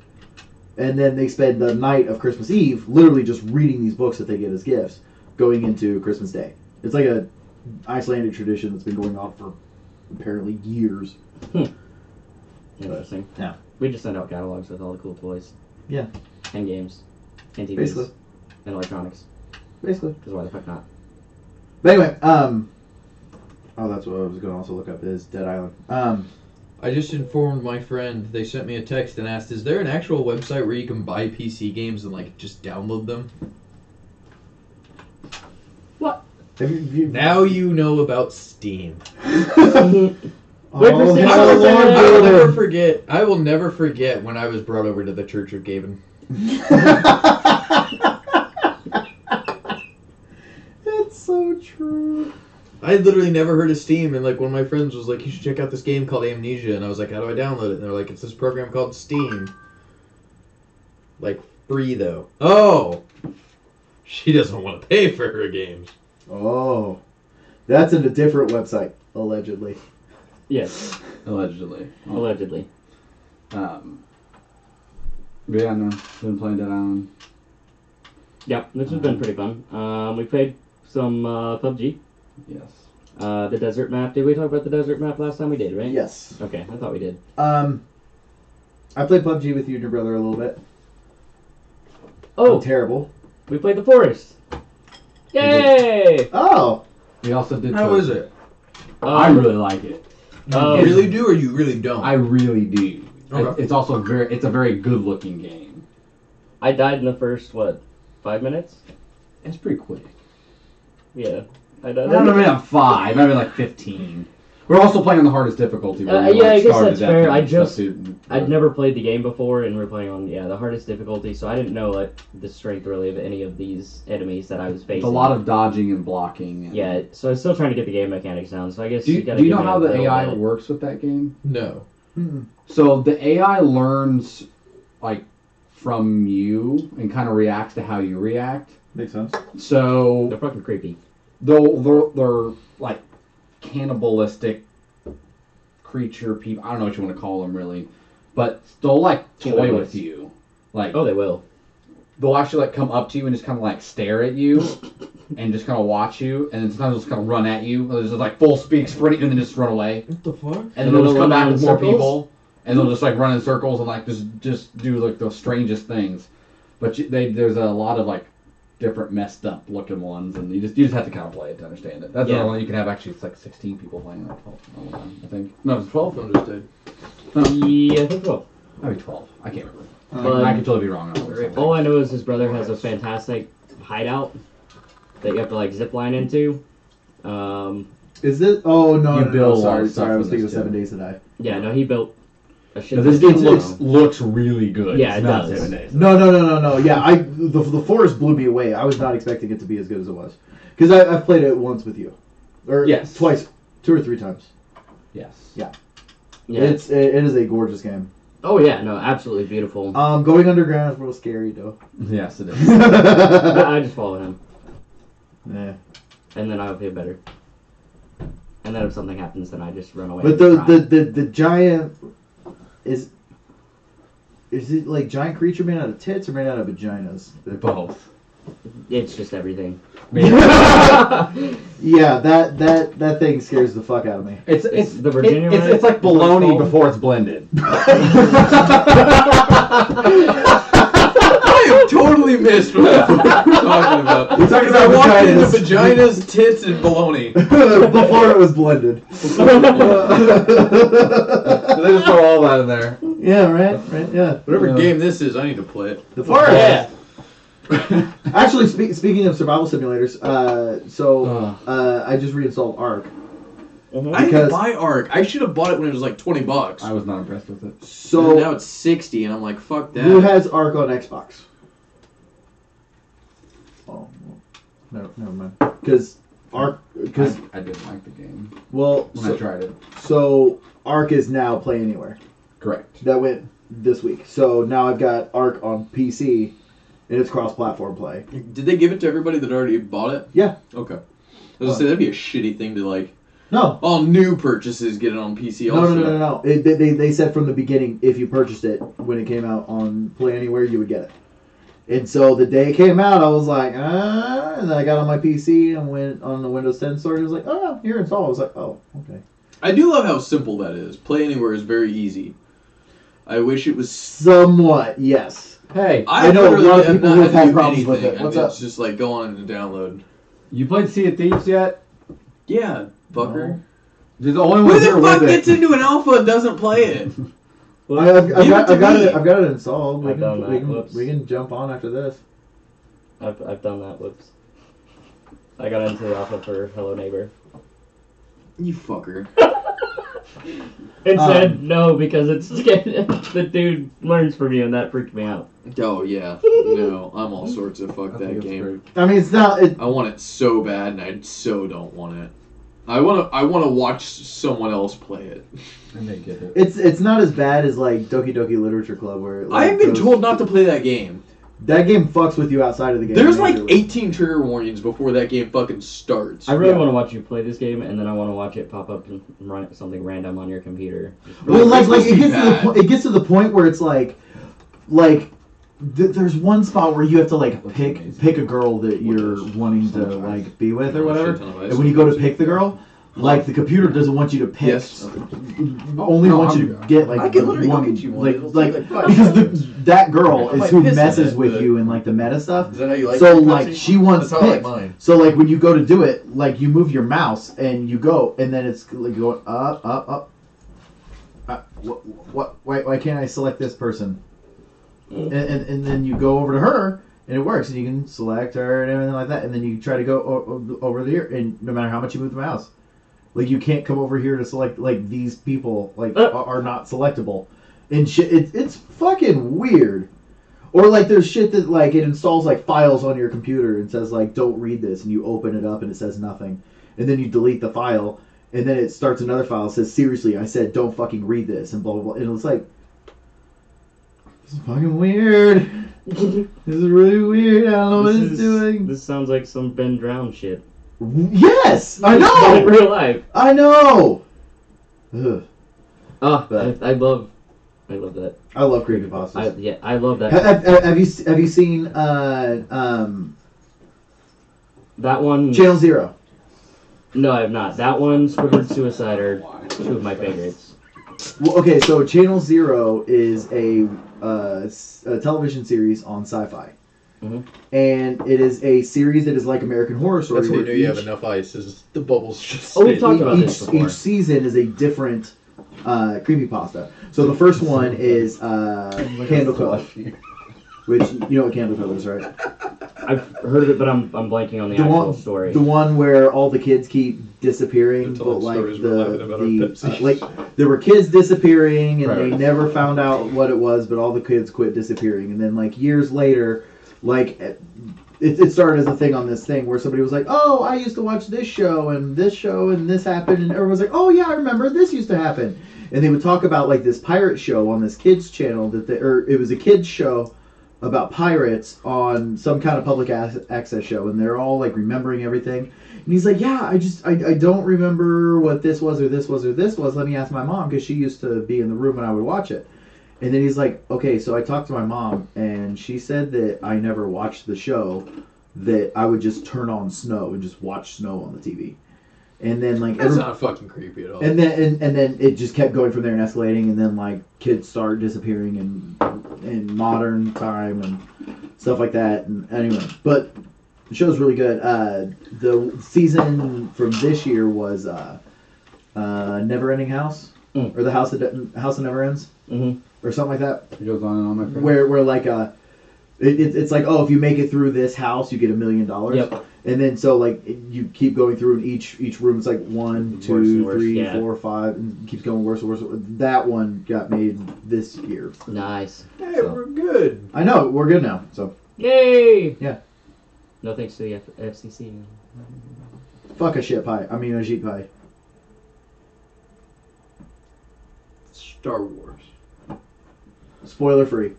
and then they spend the night of Christmas Eve literally just reading these books that they get as gifts, going into Christmas Day. It's like a Icelandic tradition that's been going on for apparently years. Interesting. Yeah. We just send out catalogs with all the cool toys. Yeah. And games. And TVs. Basically. And electronics. Basically. Because why the fuck not? But anyway, oh, that's what I was going to also look up is Dead Island. I just informed my friend. They sent me a text and asked, "Is there an actual website where you can buy PC games and like just download them?" Have you Now you know about Steam. Oh, Wait for Steam. I how will, long I will ago? never forget. I will never forget when I was brought over to the Church of Gavin. It's so true. I had literally never heard of Steam, and like one of my friends was like, "You should check out this game called Amnesia," and I was like, "How do I download it?" And they're like, "It's this program called Steam, like free though." Oh, she doesn't want to pay for her games. Oh, that's in a different website, allegedly. Yes. Allegedly. Allegedly. But yeah, no. Been playing Dead Island. Yep, this has been pretty fun. We played some PUBG. Yes. The desert map. Did we talk about the desert map last time? We did, right? Yes. Okay, I thought we did. I played PUBG with you and your brother a little bit. Oh, I'm terrible. we played the forest. Yay! Oh, We also did. How is it? I really like it. You really do, or you really don't? I really do. Okay. It's also it's a very good looking game. I died in the first, 5 minutes? It's pretty quick. Yeah. I died. I don't know, maybe not 5, maybe like 15. We're also playing on the hardest difficulty. where we, yeah, I guess started that's that fair. thing. I'd never played the game before, and we're playing on the hardest difficulty, so I didn't know like the strength really of any of these enemies that I was facing. It's a lot of dodging and blocking. And Yeah, so I'm still trying to get the game mechanics down. So I guess do you you gotta know give me how a the little AI bit. works with that game? No. So the AI learns like from you and kind of reacts to how you react. Makes sense. So They're fucking creepy. they're like cannibalistic creature people. I don't know what you want to call them really, but they'll like toy with you. Like Oh, they will. they'll actually like come up to you and just kind of like stare at you and just kind of watch you, and then sometimes they'll just kind of run at you. They'll just like full speed sprint and then just run away. What the fuck? And then they'll just come back with more circles? people, and they'll just like run in circles and like just do like the strangest things. But there's a lot of like different messed up looking ones, and you just have to kind of play it to understand it. That's the only one you can have. Actually, it's like 16 people playing, like 12, I think. No, it's 12. Understood. Yeah, I think so. Maybe 12. I can't remember. But I could totally be wrong. all I know is his brother has a fantastic hideout that you have to like zip line into. Is it? Oh no, You no, build a lot sorry, of stuff sorry. I was in thinking this of 7 too. Days to Die. Yeah, no, he built a shit. Now, this ton game of looks really good. Yeah, It's it not does. 7 days. No. Yeah, the forest blew me away. I was not expecting it to be as good as it was, because I've played it once with you, or Yes. twice, 2 or 3 times. Yes. Yeah. It is a gorgeous game. Oh yeah, no, absolutely beautiful. Going underground is real scary though. Yes, it is. I just follow him, Yeah. and then I'll feel better. And then if something happens, then I just run away. But and cry. the giant is it like giant creature made out of tits or made out of vaginas? Both. It's just everything. Yeah, that thing scares the fuck out of me. It's the Virginia one, it's like is what it's bologna called? before it's blended. I have totally missed what you're talking about. We're talking I about walked into vaginas. vaginas, tits, and baloney. Before it was blended. They just throw all that in there. Yeah, right, yeah. Whatever game this is, I need to play it. The forest. Yeah. Actually, speaking of survival simulators, I just reinstalled Ark. I didn't buy Ark. I should have bought it when it was like $20. I was not impressed with it. So And now it's 60, and I'm like, fuck that. who has Ark on Xbox? Oh, no, never mind. Because Ark, because I didn't like the game well, when I tried it. so Ark is now Play Anywhere. Correct. That went this week. So now I've got Ark on PC, and it's cross-platform play. Did they give it to everybody that already bought it? Yeah. Okay. I was gonna say that'd be a shitty thing to like. No. All new purchases get it on PC. Also. No. They said from the beginning, if you purchased it when it came out on Play Anywhere, you would get it. And so the day it came out, I was like, and then I got on my PC and went on the Windows 10 store. And it was like, oh, here it's all. I was like, oh, okay. I do love how simple that is. Play Anywhere is very easy. I wish it was. Somewhat, yes. Hey, I know a literally lot of have people not who've had to had do problems with anything. it. What's I mean, up? It's just like go on and download. you played Sea of Thieves yet? Yeah, fucker. No. You're the only Who one the here fuck with gets it. into an alpha and doesn't play it? I've Give it got to me. it. I've got it installed. I've done that. Whoops. We can jump on after this. I've done that. Whoops. I got into the alpha for Hello Neighbor. You fucker. It said no because it's the dude learns from you, and that freaked me out. Oh yeah. No, I'm all sorts of fuck I think that it's game. great. I mean, it's not. I want it so bad, and I so don't want it. I wanna watch someone else play it. I may get it. It's not as bad as like Doki Doki Literature Club, where it, like, I have been goes- told not to play that game. That game fucks with you outside of the game. There's like majorly. 18 trigger warnings before that game fucking starts. I really Yeah. want to watch you play this game, and then I want to watch it pop up and run something random on your computer. Well, like It's it gets to the bad. it gets to the point where it's like there's one spot where you have to like pick a girl that you're wanting to like be with or whatever, and when you go to pick the girl, like the computer doesn't want you to pick. Yes. Only No, wants I'm you to good. get like I can the literally go one, get you one. like It'll like take, like, 5 because seconds. that girl I is might who piss in messes it, with but- you and like the meta stuff. Is that how you like So it, like Pepsi? she wants That's how I like picked. mine. So like when you go to do it, like you move your mouse and you go, and then it's like going up. Why can't I select this person? And then you go over to her, and it works, and you can select her and everything like that, and then you try to go over there, and no matter how much you move the mouse, Like you can't come over here to select. Like these people like are not selectable, and shit. It's fucking weird. Or like there's shit that like it installs like files on your computer and says like don't read this, and you open it up and it says nothing, and then you delete the file, and then it starts another file that says seriously I said don't fucking read this and blah blah blah, and it's like this is fucking weird. This is really weird. I don't know what it's doing. This sounds like some Ben Drown shit. Yes, I In know. real life. I know. Ugh. Oh, But- I love that. I love creepypastas. I love that. Have you seen That one. Channel Zero? No, I have not. That one, Squidward Suicide are two of my favorites. Well, okay, so Channel Zero is a television series on Sci-Fi, Mhm. and it is a series that is like American Horror Story. That's how you where know you have each- enough ice. Is the bubbles just? Oh, we've talked about this before. Each season is a different creepypasta. So the first one is Candle Color, which you know what Candle Color is, right? I've heard of it, but I'm blanking on the The actual one, story. the one where all the kids keep disappearing, Until but the like stories we're laughing about our Pepsi. like there were kids disappearing and they Right. never found out what it was, but all the kids quit disappearing, and then like years later, like it started as a thing on this thing where somebody was like, "Oh, I used to watch this show and this happened," and everyone's like, "Oh yeah, I remember this used to happen," and they would talk about like this pirate show on this kids channel it was a kids show about pirates on some kind of public access show, and they're all like remembering everything. And he's like, yeah, I don't remember what this was or this was or this was. Let me ask my mom, because she used to be in the room when I would watch it. And then he's like, okay, so I talked to my mom, and she said that I never watched the show, that I would just turn on snow and just watch snow on the TV. And then like That's not fucking creepy at all. and then it just kept going from there and escalating, and then like kids start disappearing in modern time and stuff like that. And anyway, but the show's really good. The season from this year was Never Ending House, or the House that Never Ends, Mm-hmm. or something like that. It goes on and on, my friend. Where like it's like, oh, if you make it through this house, you get $1 million. Yep. And then so like you keep going through, and each room is like 1, Worse 2, and worse, 3, yeah. 4, 5, and it keeps going worse and worse. That one got made this year. Nice. Hey, So. we're good. I know, we're good now. So Yay! Yeah. No thanks to the FCC. fuck a shit pie. I mean a sheet pie. Star Wars. Spoiler free.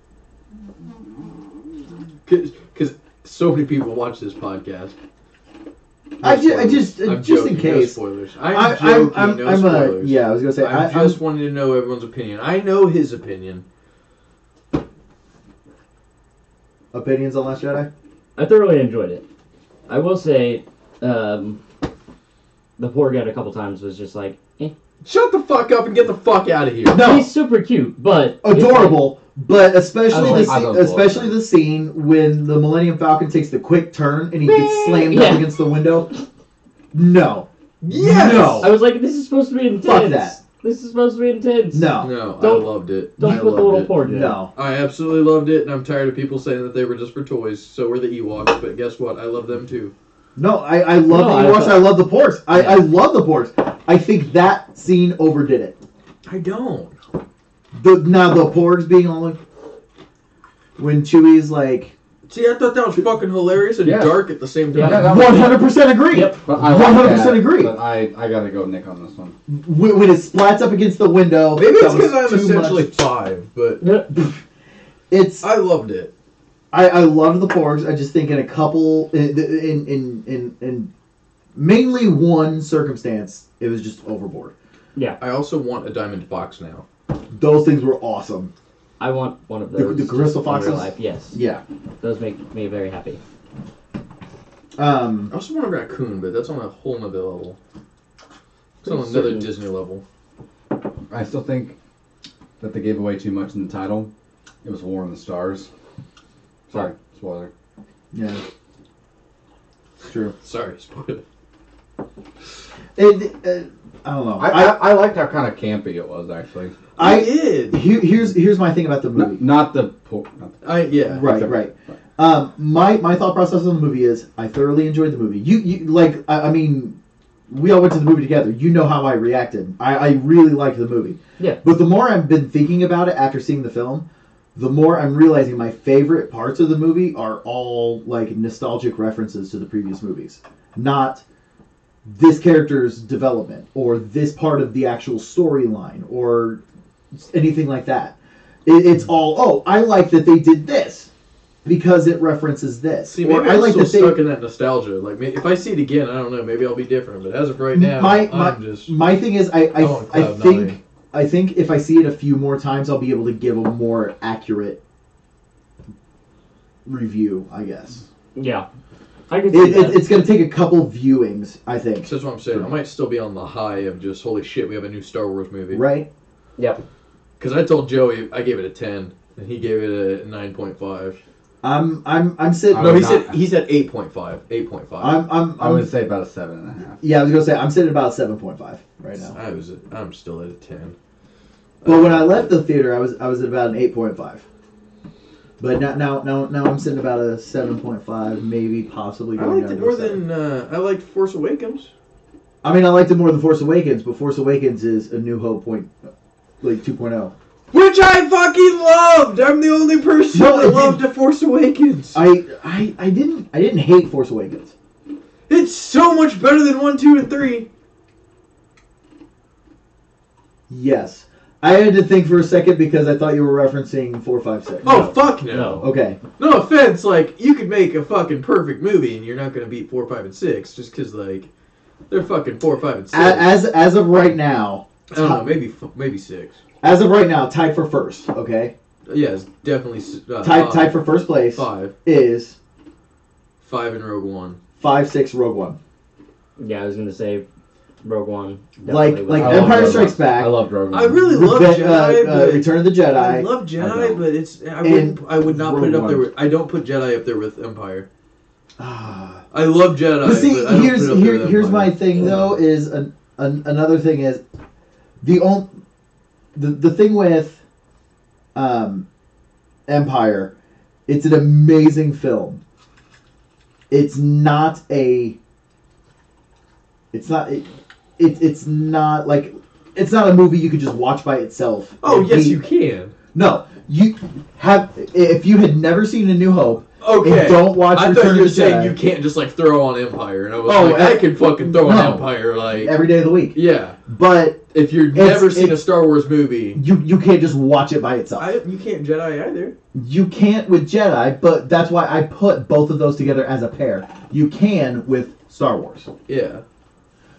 Because so many people watch this podcast. I spoilers. just I'm just joking, in case. No spoilers. I'm joking. No spoilers. Yeah, I was gonna say I just wanted to know everyone's opinion. I know his opinion. opinions on Last Jedi. I thoroughly enjoyed it. I will say, the poor guy a couple times was just like, eh. Shut the fuck up and get the fuck out of here. No. He's super cute, but Adorable, but especially I the love scene, especially the scene when the Millennium Falcon takes the quick turn and he gets slammed Yeah. up against the window. No. Yes! No. I was like, this is supposed to be intense. Fuck that. This is supposed to be intense. No. No, Don't- I loved it. Don't I put the loved little it. poor guy. No. I absolutely loved it, and I'm tired of people saying that they were just for toys. So were the Ewoks, but guess what? I love them too. No, I love No, the Ewoks. I love the porks. I Yeah. love the porks. I think that scene overdid it. I don't. Now the porgs being all like, when Chewie's like, See, I thought that was fucking hilarious and Yeah. dark at the same time. Yeah, that was- 100% agree. Yep. But I like 100% that, agree. But I gotta go Nick on this one. When it splats up against the window, Maybe that it's was because I'm too essentially much. 5, but It's I loved it. I love the porgs. I just think in a couple in mainly one circumstance, it was just overboard. I also want a diamond box now. Those things were awesome. I want one of The- those. the crystal in real foxes? life. Yes. Yeah. Those make me very happy. I also want a raccoon, but that's on a whole nother level. It's on Pretty another certain. Disney level. I still think that they gave away too much in the title. It was War in the Stars. Sorry, spoiler. Yeah. It's true. Sorry, spoiler. I don't know. I liked how kind of campy it was, actually. I did. Here's my thing about the movie. Not the... Yeah. Right. My thought process on the movie is I thoroughly enjoyed the movie. You like I mean, we all went to the movie together. You know how I reacted. I really liked the movie. Yeah. But the more I've been thinking about it after seeing the film, the more I'm realizing my favorite parts of the movie are all like nostalgic references to the previous movies, not this character's development or this part of the actual storyline or anything like that. It's all, I like that they did this because it references this. See, maybe or I I'm like still that they. stuck in that nostalgia. Like, if I see it again, I don't know. Maybe I'll be different. But as of right now, I'm just. My thing is, on cloud nine. I think if I see it a few more times, I'll be able to give a more accurate review, I guess. Yeah. I can see that. It's going to take a couple viewings, I think. So that's what I'm saying. I might still be on the high of just, holy shit, we have a new Star Wars movie. Right? Yeah. Because I told Joey I gave it a 10, and he gave it a 9.5. I'm sitting. No, he said 8.5. 8.5. I would say about a 7.5. Yeah, I was gonna say I'm sitting at about 7.5 right now. I'm still at a 10. But when I left the theater, I was at about an 8.5. But now I'm sitting about a 7.5, maybe possibly I going liked down it to more a 7. than I liked Force Awakens. I mean, I liked it more than Force Awakens, but Force Awakens is A New Hope 2.0. Which I fucking loved. I'm the only person that loved The Force Awakens. I didn't hate Force Awakens. It's so much better than 1, 2, and 3. Yes. I had to think for a second because I thought you were referencing 4, 5, 6. Oh, fuck no. Okay. No offense, like, you could make a fucking perfect movie and you're not going to beat 4, 5, and 6 just because, like, they're fucking 4, 5, and 6. As of right now... I don't know, maybe 6. As of right now, tied for first, okay? Yeah, it's definitely... tied for first place 5. is... 5 in Rogue One. 5, 6, Rogue One. Yeah, I was going to say Rogue One. Like I Empire love Strikes Back. I love Rogue One. I really love Jedi, but... Return of the Jedi. I love Jedi, but it's... I would not put it up there with... I don't put Jedi up there with Empire. I love Jedi, But see, but I don't put it up there with here's Empire. my thing, though, is... another thing is... The thing with Empire, it's an amazing film. It's not a movie you could just watch by itself. Oh, yes, you can. No, if you had never seen A New Hope, Okay. and don't watch I Return thought you of were the saying Jedi, you can't just, like, throw on Empire. And I was Oh, like, I can fucking throw on Empire, like... every day of the week. Yeah. But If you've never seen a Star Wars movie... you can't just watch it by itself. You can't Jedi either. You can't with Jedi, but that's why I put both of those together as a pair. You can with Star Wars. Yeah.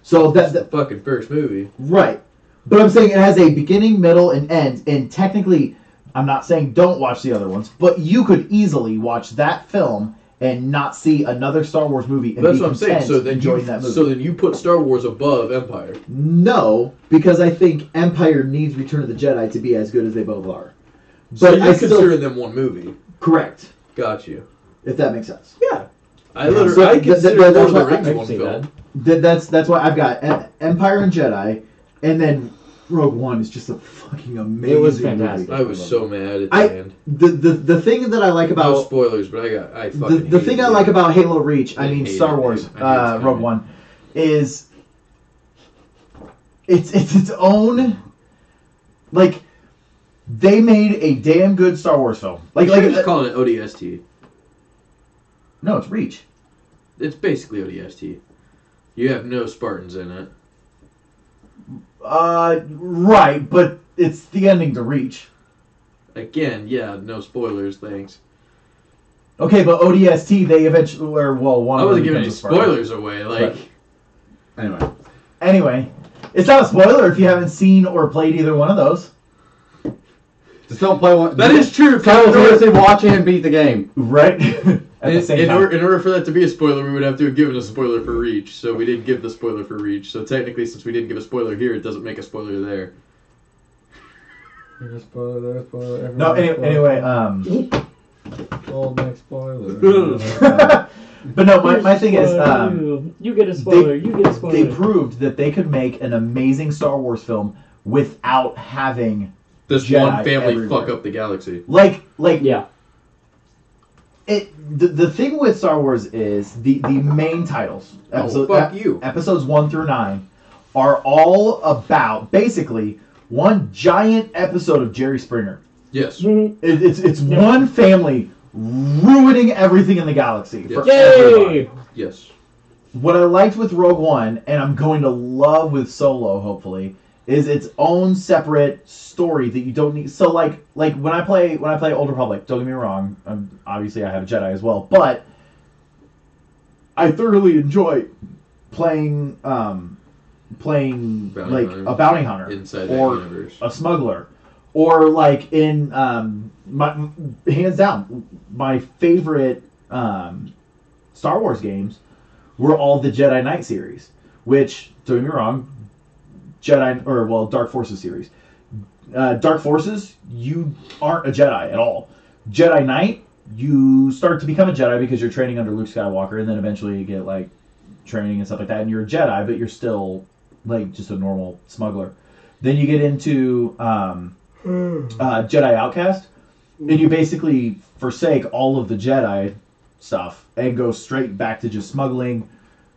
So That's the fucking first movie. right. But I'm saying it has a beginning, middle, and end. And technically, I'm not saying don't watch the other ones, but you could easily watch that film and not see another Star Wars movie and That's be what I'm saying. content So then enjoying that movie. So then you put Star Wars above Empire. No, because I think Empire needs Return of the Jedi to be as good as they both are. So But you're considering them one movie. Correct, Got you. if that makes sense. Yeah. I So consider that's Lord of the why Rings I one see film. That's why I've got Empire and Jedi, and then Rogue One is just a fucking amazing It was movie. fantastic. I was so mad at the end. The thing that I like No about spoilers, but I fucking the thing I like about Halo Reach, I hate Star it. Wars, I hate it's Rogue coming. One, is it's its own, like, they made a damn good Star Wars film. Like just calling it ODST. no, it's Reach. It's basically ODST. You have no Spartans in it. Right, but it's the ending to Reach. Again, yeah, no spoilers, thanks. Okay, but ODST, they eventually, or well, one I of them wasn't giving any becomes a Spartan. spoilers away, like... Anyway. Anyway, it's not a spoiler if you haven't seen or played either one of those. Just don't play one. That is true. Simultaneously watch it and beat the game. Right? At the same In time. order for that to be a spoiler, we would have to have given a spoiler for Reach, so we didn't give the spoiler for Reach. So technically, since we didn't give a spoiler here, it doesn't make a spoiler there. There's a spoiler, there's a spoiler. No, anyway, Old next spoiler. but no, my thing is, you get a spoiler. You get a spoiler. they proved that they could make an amazing Star Wars film without having This Jedi one family everywhere. fuck up the galaxy. like Yeah. The thing with Star Wars is the main titles. Fuck you. Episodes 1 through 9 are all about basically one giant episode of Jerry Springer. Yes. It's one family ruining everything in the galaxy for Yay! everybody. Yes. What I liked with Rogue One, and I'm going to love with Solo, hopefully, is its own separate story that you don't need. So like when I play Old Republic, don't get me wrong, obviously I have a Jedi as well, but I thoroughly enjoy playing Bounty like hunter. a bounty hunter Inside that or universe. a smuggler, or like in my hands down my favorite Star Wars games were all the Jedi Knight series, which, don't get me wrong, Dark Forces series. Dark Forces, you aren't a Jedi at all. Jedi Knight, you start to become a Jedi because you're training under Luke Skywalker, and then eventually you get like training and stuff like that, and you're a Jedi, but you're still like just a normal smuggler. Then you get into Jedi Outcast, and you basically forsake all of the Jedi stuff and go straight back to just smuggling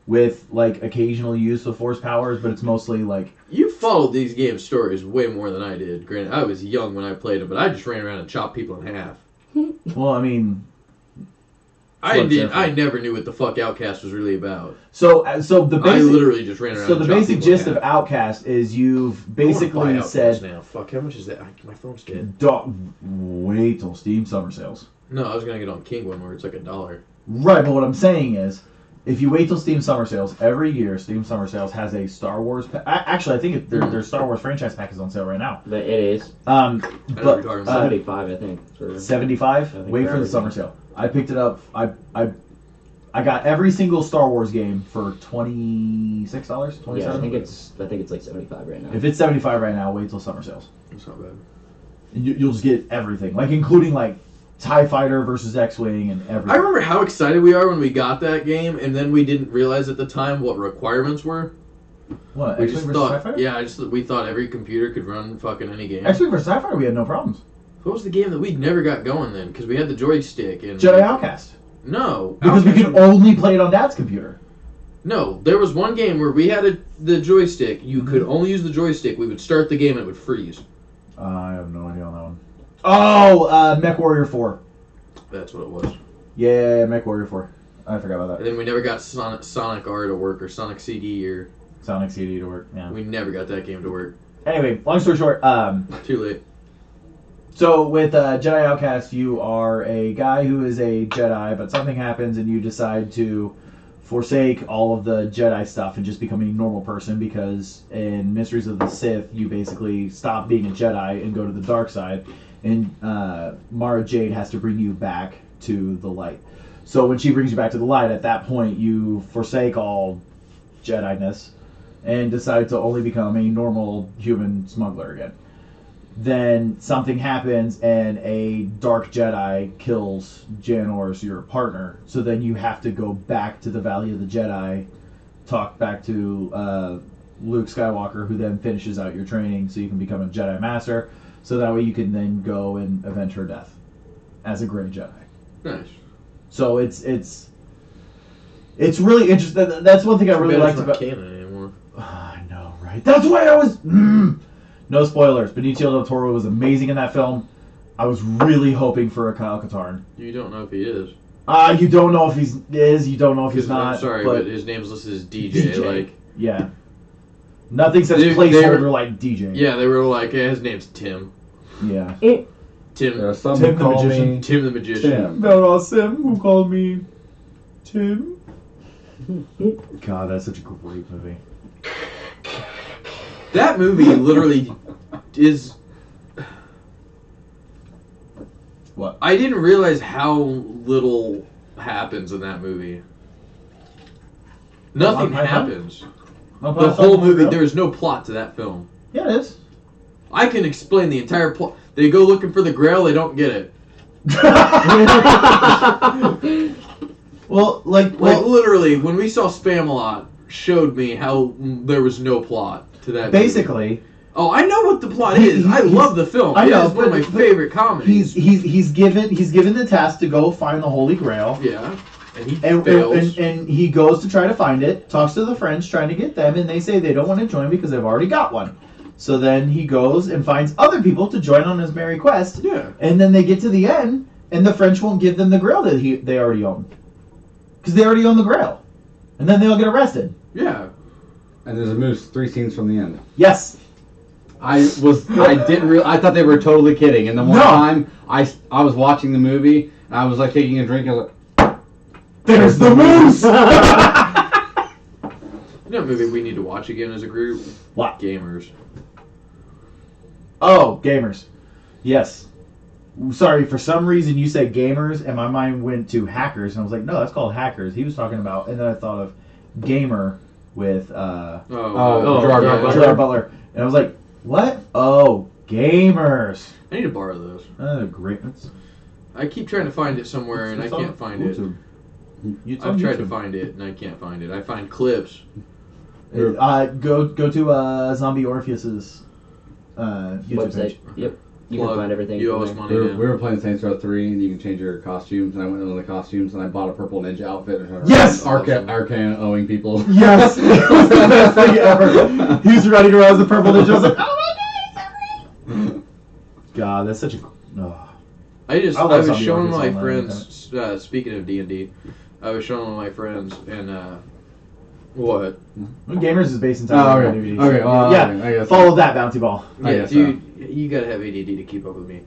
with like occasional use of Force powers, but it's mostly like... You followed these game stories way more than I did. Granted, I was young when I played them, but I just ran around and chopped people in half. Well, I mean... I never knew what the fuck Outcast was really about. So the basic... I literally just ran around So and the chopped basic people in gist of half. Outcast is you've I wanna basically buy Outcast said... now. Fuck, how much is that? My phone's dead. Wait till Steam summer sales. No, I was gonna get on King one where it's like $1. Right, but what I'm saying is, if you wait till Steam Summer Sales, every year Steam Summer Sales has a Star Wars... Actually, I think their Star Wars franchise pack is on sale right now. But it is what you're talking about. 75, I think. For 75? I think Wait for the for summer everything. sale. I picked it up. I got every single Star Wars game for $26, $27. Yeah, I think it's like 75 right now. If it's 75 right now, wait till summer sales. That's not bad. And you'll just get everything, like including like TIE Fighter versus X-Wing and everything. I remember how excited we are when we got that game, and then we didn't realize at the time what requirements were. What? We X-Wing just versus TIE thought, Fighter? we thought every computer could run fucking any game. X-Wing versus TIE Fighter, we had no problems. What was the game that we never got going then? Because we had the joystick and Jedi Outcast. No, Because we Outcast- could only play it on Dad's computer. No, there was one game where we had the joystick. You could only use the joystick. We would start the game and it would freeze. I have no idea on that one. Oh, Mech Warrior 4. That's what it was. Yeah, Mech Warrior 4. I forgot about And that. then we never got Sonic R to work or Sonic CD or Sonic CD to work. Yeah. we never got that game to work. Anyway, long story short, Too late. so with Jedi Outcast, you are a guy who is a Jedi, but something happens and you decide to forsake all of the Jedi stuff and just become a normal person because in Mysteries of the Sith, you basically stop being a Jedi and go to the dark side, and Mara Jade has to bring you back to the light. So when she brings you back to the light, at that point, you forsake all Jedi-ness and decide to only become a normal human smuggler again. Then something happens and a dark Jedi kills Janor's, your partner. So then you have to go back to the Valley of the Jedi, talk back to Luke Skywalker, who then finishes out your training so you can become a Jedi Master. So that way you can then go and avenge her death as a Grey Jedi. Nice. So it's really interesting. That's one thing I really Too bad liked it's not about. canon anymore. I know, right? That's why I was. No spoilers. Benicio del Toro was amazing in that film. I was really hoping for a Kyle Katarn. You don't know if he is. You don't know if he's is. You don't know if he's not. I'm sorry, but his name's listed as DJ. Like, yeah. Nothing says They placeholder were- like DJ. yeah, they were like, his name's Tim. Yeah. Tim. There are some Tim who the call Magician. me Tim the Magician. Tim. There are some who call me Tim. God, that's such a great movie. That movie literally is. What? I didn't realize how little happens in that movie. Nothing Not my fault. happens. No, The whole movie, there is no plot to that film. Yeah, it is. I can explain the entire plot. They go looking for the Grail, they don't get it. Well, Like, literally, when we saw Spamalot, showed me how there was no plot to that movie. basically, Oh, I know what the plot is. I love the film. I know, It's one of my favorite comedies. He's given the task to go find the Holy Grail. Yeah. And he And, fails. and he goes to try to find it, talks to the French trying to get them, and they say they don't want to join because they've already got one. So then he goes and finds other people to join on his merry quest. Yeah. And then they get to the end, and the French won't give them the Grail that they already own. Because they already own the Grail. And then they'll get arrested. Yeah. And there's a moose 3 scenes from the end. Yes. I thought they were totally kidding. And the one time I was watching the movie, and I was like taking a drink, I was like, There's the moose! You know what movie we need to watch again as a group? What? Gamers. Oh, gamers. Yes. Sorry, for some reason you said gamers, and my mind went to hackers, and I was like, no, that's called hackers. He was talking about, and then I thought of gamer with Gerard Gerard Butler. And I was like, what? Oh, gamers. I need to borrow those. Great. That's, I keep trying to find it somewhere and I it's on can't find it. YouTube. It's on I've tried to YouTube. find it and I can't find it. I find clips. Go to Zombie Orpheus's YouTube Website. page. Yep. You Plug. can find everything. You from owe us there. money we now. were playing Saints Row 3, and you can change your costumes. And I went into the costumes, and I bought a purple ninja outfit. Yes! Arcane owing people. Yes! It was the best thing ever. He was running around as the purple ninja. I was like, oh my god, he's so great! God, that's such a... Oh. I was Zombie showing Orpheus my online, friends, speaking of D&D, I was showing one of my friends and, what? Gamers is based in Oh, Tyler. okay. Okay, well, yeah, I guess follow that bounty ball. I Yeah, guess dude, you gotta have ADD to keep up with me.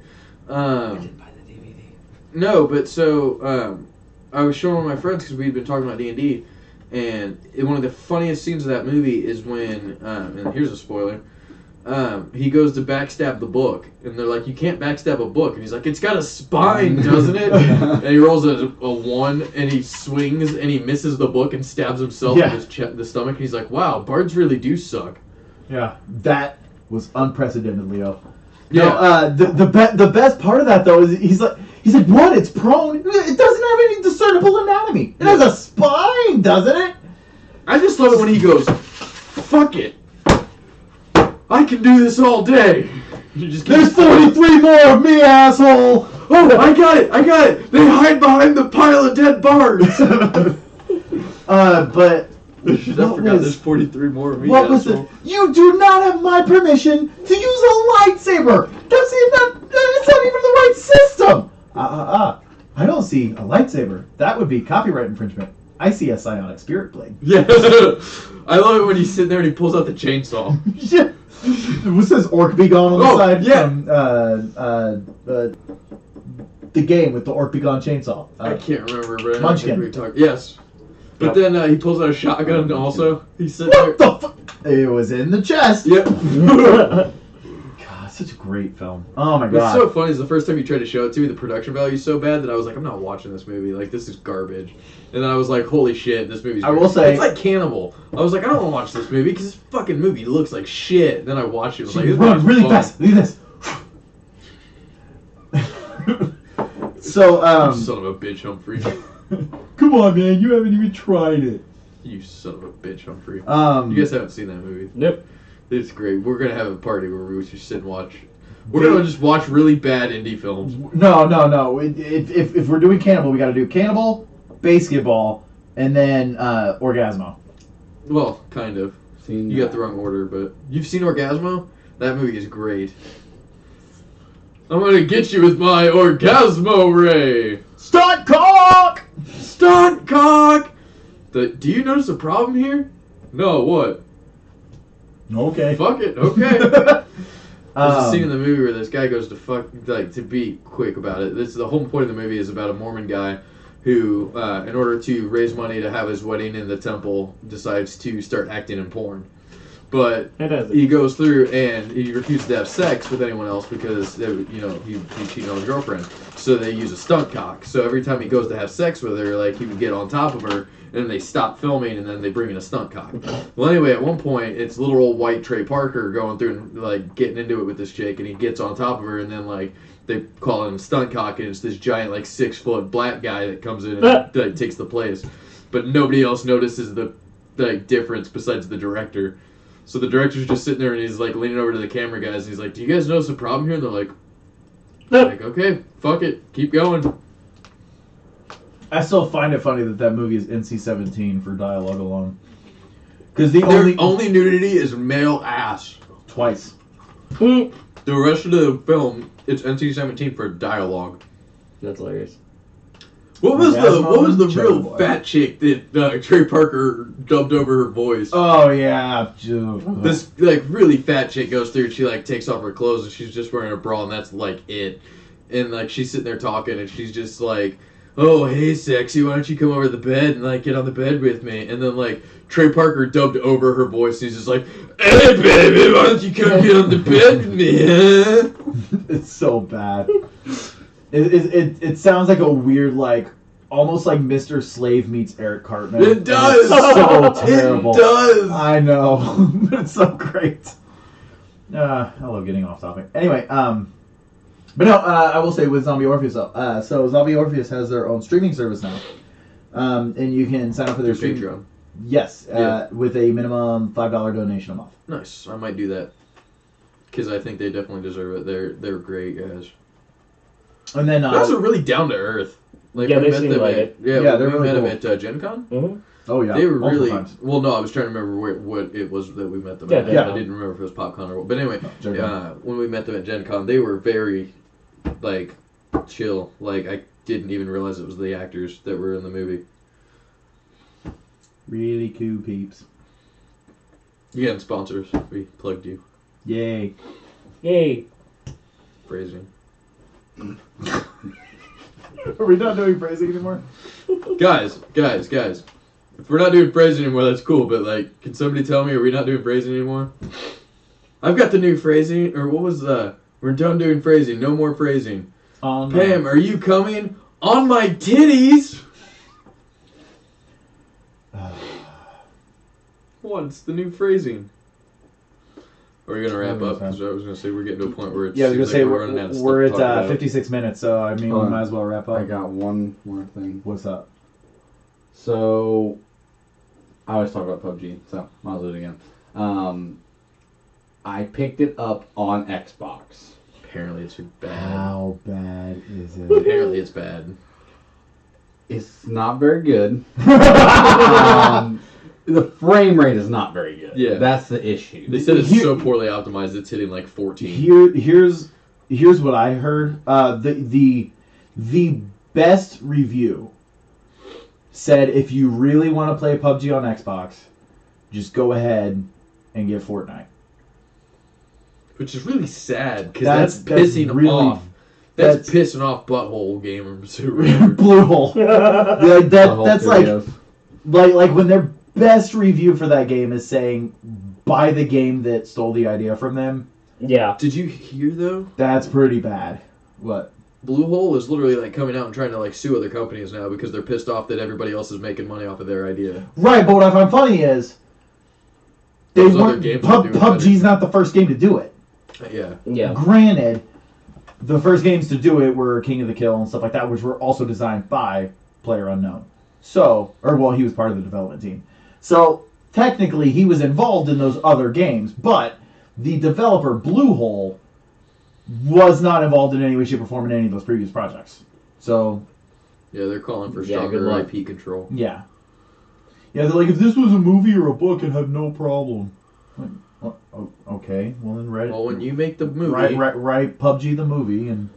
I didn't buy the DVD. No, but so I was showing one of my friends because we'd been talking about D&D, and one of the funniest scenes of that movie is when, and here's a spoiler, he goes to backstab the book, and they're like, you can't backstab a book, and he's like, it's got a spine, doesn't it? And he rolls a 1, and he swings, and he misses the book and stabs himself in his the stomach, and he's like, wow, bards really do suck. Yeah, that was unprecedented, Leo. Yeah. No, the best part of that though is he's like what? It's prone. It doesn't have any discernible anatomy. It has a spine, doesn't it? I just love it when he goes, fuck it. I can do this all day. You just There's 43 more of me, asshole. Oh, I got it. They hide behind the pile of dead bards. But I forgot there's 43 more of me. what was the? You do not have my permission to use a lightsaber. That's not even the right system. I don't see a lightsaber. That would be copyright infringement. I see a psionic spirit blade. Yeah. I love it when he's sitting there and he pulls out the chainsaw. Yeah. What says Orc Be Gone on the side? Yeah. From the game with the Orc Be Gone chainsaw. I can't remember, but Munchkin. we talked. Yes. But then he pulls out a shotgun also. He's sitting What there. the fuck? It was in the chest. Yep. God, such a great film. Oh my What's god. so funny is the first time you tried to show it to me, the production value is so bad that I was like, I'm not watching this movie. Like, this is garbage. And then I was like, holy shit, this movie's I great. will say- It's like Cannibal. I was like, I don't want to watch this movie because this fucking movie looks like shit. Then I watched it and was like, She this runs movie's really fun. fast. Look at this. So, Son of a bitch, Humphrey. come on, man. You haven't even tried it. You son of a bitch, Humphrey. You Um, guys haven't seen that movie. Nope. It's great. We're going to have a party where we just sit and watch. We're going to just watch really bad indie films. no. If we're doing Cannibal, we got to do Cannibal, Basketball, and then Orgasmo. Well, kind of. You got the wrong order, but you've seen Orgasmo? That movie is great. I'm going to get you with my Orgasmo Ray. Stunt cock. Stunt cock! Do you notice a problem here? No, what? Okay. Fuck it, okay. There's a scene in Um, the movie where this guy goes to to be quick about it. This is the whole point of the movie is about a Mormon guy who, in order to raise money to have his wedding in the temple, decides to start acting in porn. But he goes through and he refuses to have sex with anyone else because he cheated on his girlfriend. So they use a stunt cock. So every time he goes to have sex with her, like he would get on top of her, and then they stop filming, and then they bring in a stunt cock. Well, anyway, at one point, it's little old white Trey Parker going through and like getting into it with this chick, and he gets on top of her, and then like they call him stunt cock, and it's this giant like 6-foot black guy that comes in and like takes the place. But nobody else notices the difference besides the director. So the director's just sitting there and he's like leaning over to the camera guys and he's like, "Do you guys notice the problem here?" And they're like, "Okay, fuck it, keep going." I still find it funny that movie is NC-17 for dialogue alone. Because the Their only nudity is male ass. Twice. The rest of the film, it's NC-17 for dialogue. That's hilarious. What was the Chubby real boy. fat chick that Trey Parker dubbed over her voice? Oh, yeah. This like really fat chick goes through and she like takes off her clothes and she's just wearing a bra and that's like it. And like she's sitting there talking and she's just like, "Oh, hey sexy, why don't you come over to the bed and like get on the bed with me?" And then like Trey Parker dubbed over her voice and he's just like, "Hey baby, why don't you come get on the bed with me, huh?" It's so bad. It sounds like a weird, like, almost like Mr. Slave meets Eric Cartman. It does! It's so terrible. It does! I know. But it's so great. I love getting off topic. Anyway, but no, I will say with Zombie Orpheus though. So Zombie Orpheus has their own streaming service now. And you can sign up for their stream. Patreon. Yes, Yeah. with a minimum $5 donation a month. Nice. I might do that. Because I think they definitely deserve it. They're great guys. And then Those are really down to earth. Like Yeah, we they met seem them like at, it. Yeah, Yeah, they're we really met cool. them at Gen Con. Mm-hmm. oh yeah, They were multiple really times. well. No, I was trying to remember what it was that we met them Yeah, at. yeah. I didn't remember if it was PopCon or what. But anyway, Gen Con. when we met them at Gen Con, they were very like chill. Like I didn't even realize it was the actors that were in the movie. Really cool peeps. You got sponsors. We plugged you. Yay. Yay. Phrasing. Are we not doing phrasing anymore? Guys. If we're not doing phrasing anymore, that's cool. But like, can somebody tell me, are we not doing phrasing anymore? I've got the new phrasing. Or what was we're done doing phrasing. No more phrasing. Pam, are you coming on my titties? What's the new phrasing? Are we gonna wrap up? Because I was gonna say we're getting to a point where it's Yeah, I was gonna say we're running out of stuff we're to talk at about. 56 minutes, so I mean we might as well wrap up. I got one more thing. What's up? So, I always talk about PUBG, so I'll do it again. I picked it up on Xbox. Apparently it's bad. How bad is it? Apparently it's bad. It's not very good. The frame rate is not very good. Yeah. That's the issue. They said it's Here- so poorly optimized it's hitting like 14. Here's what I heard. The best review said if you really want to play PUBG on Xbox, just go ahead and get Fortnite. Which is really sad because That's that's pissing really- off. That's that's- pissing off butthole gamers who remember. Blue hole. That's like when their best review for that game is saying buy the game that stole the idea from them. Yeah. Did you hear though? That's pretty bad. What? Bluehole is literally like coming out and trying to like sue other companies now because they're pissed off that everybody else is making money off of their idea. Right, but what I find funny is they Those other weren't. games are doing PUBG's not the first game to do it. Yeah. Yeah. Granted, the first games to do it were King of the Kill and stuff like that, which were also designed by PlayerUnknown. So, he was part of the development team. So, technically, he was involved in those other games, but the developer, Bluehole, was not involved in any way, shape, or form in any of those previous projects. So, Yeah, they're calling for Yeah, stronger good luck. IP control. yeah. Yeah, they're like, if this was a movie or a book, I'd have no problem. Like, okay, well then write Well, when you make the movie, write PUBG the movie and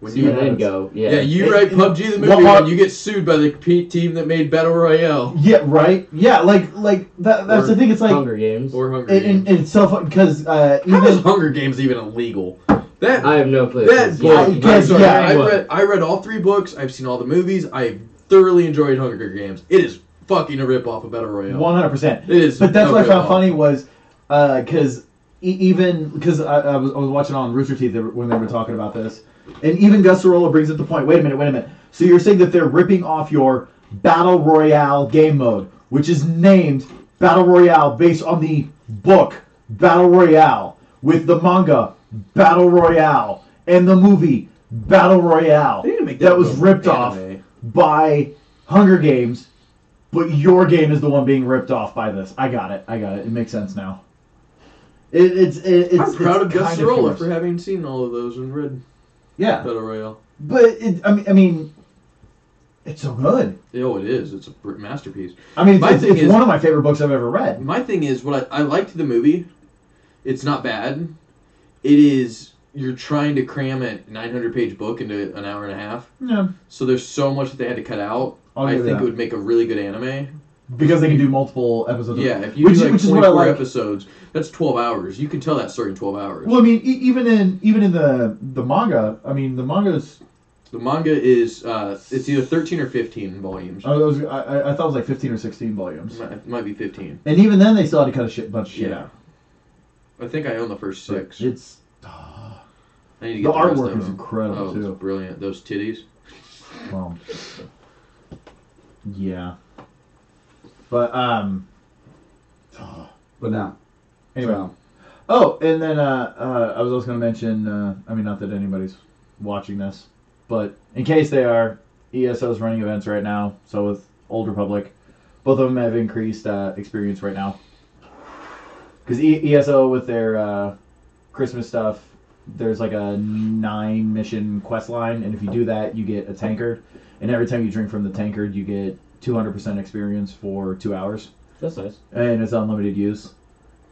when see you what And then happens. go. yeah, Yeah. you write PUBG the movie and you get sued by the team that made Battle Royale Yeah, right. Yeah, like that's Or the thing. It's like Hunger Games. or Hunger and Games. it's so fun because How is even Hunger Games even illegal? That I have no clue. that Yeah, book. I I'm guess, sorry, yeah. I read all 3 books. I've seen all the movies. I thoroughly enjoyed Hunger Games. It is fucking a rip off of Battle Royale. 100%. It is. But that's a what I found rip-off. funny was because even because I was watching on Rooster Teeth when they were talking about this, and even Gus Sorolla brings up the point. Wait a minute. So you're saying that they're ripping off your Battle Royale game mode, which is named Battle Royale based on the book Battle Royale, with the manga Battle Royale and the movie Battle Royale They need to make that was into ripped anime. off by Hunger Games, but your game is the one being ripped off by this. I got it. It makes sense now. It's I'm proud of Gus kind of Sorolla forced. for having seen all of those and read Yeah, Battle Royale. but I mean, it's so good. Oh, it is. It's a masterpiece. I mean, My it's thing is- one of my favorite books I've ever read. My thing is, what I liked the movie. It's not bad. It is, you're trying to cram a 900-page book into an hour and a half. Yeah, So there's so much that they had to cut out. I'll I give you think that. it would make a really good anime. because they can do multiple episodes. Yeah, if you Which- do like which is what I 24 like. episodes, that's 12 hours. You can tell that story in 12 hours. Well, I mean, even in the manga, I mean, the manga's. The manga is, it's either 13 or 15 volumes. I thought it was like 15 or 16 volumes. It might be 15. And even then, they still had to cut a bunch of shit Yeah. out. I think I own the first 6. It's I need to the get the rest artwork of is them. incredible Oh, too. it's brilliant. Those titties. Well, yeah, but But now, anyway. so, Oh, and then I was also going to mention. I mean, not that anybody's watching this, but in case they are, ESO is running events right now. So with Old Republic, both of them have increased experience right now. Because ESO with their Christmas stuff, there's like a 9 mission quest line, and if you do that, you get a tankard, and every time you drink from the tankard, you get 200% experience for 2 hours, That's nice. and it's unlimited use.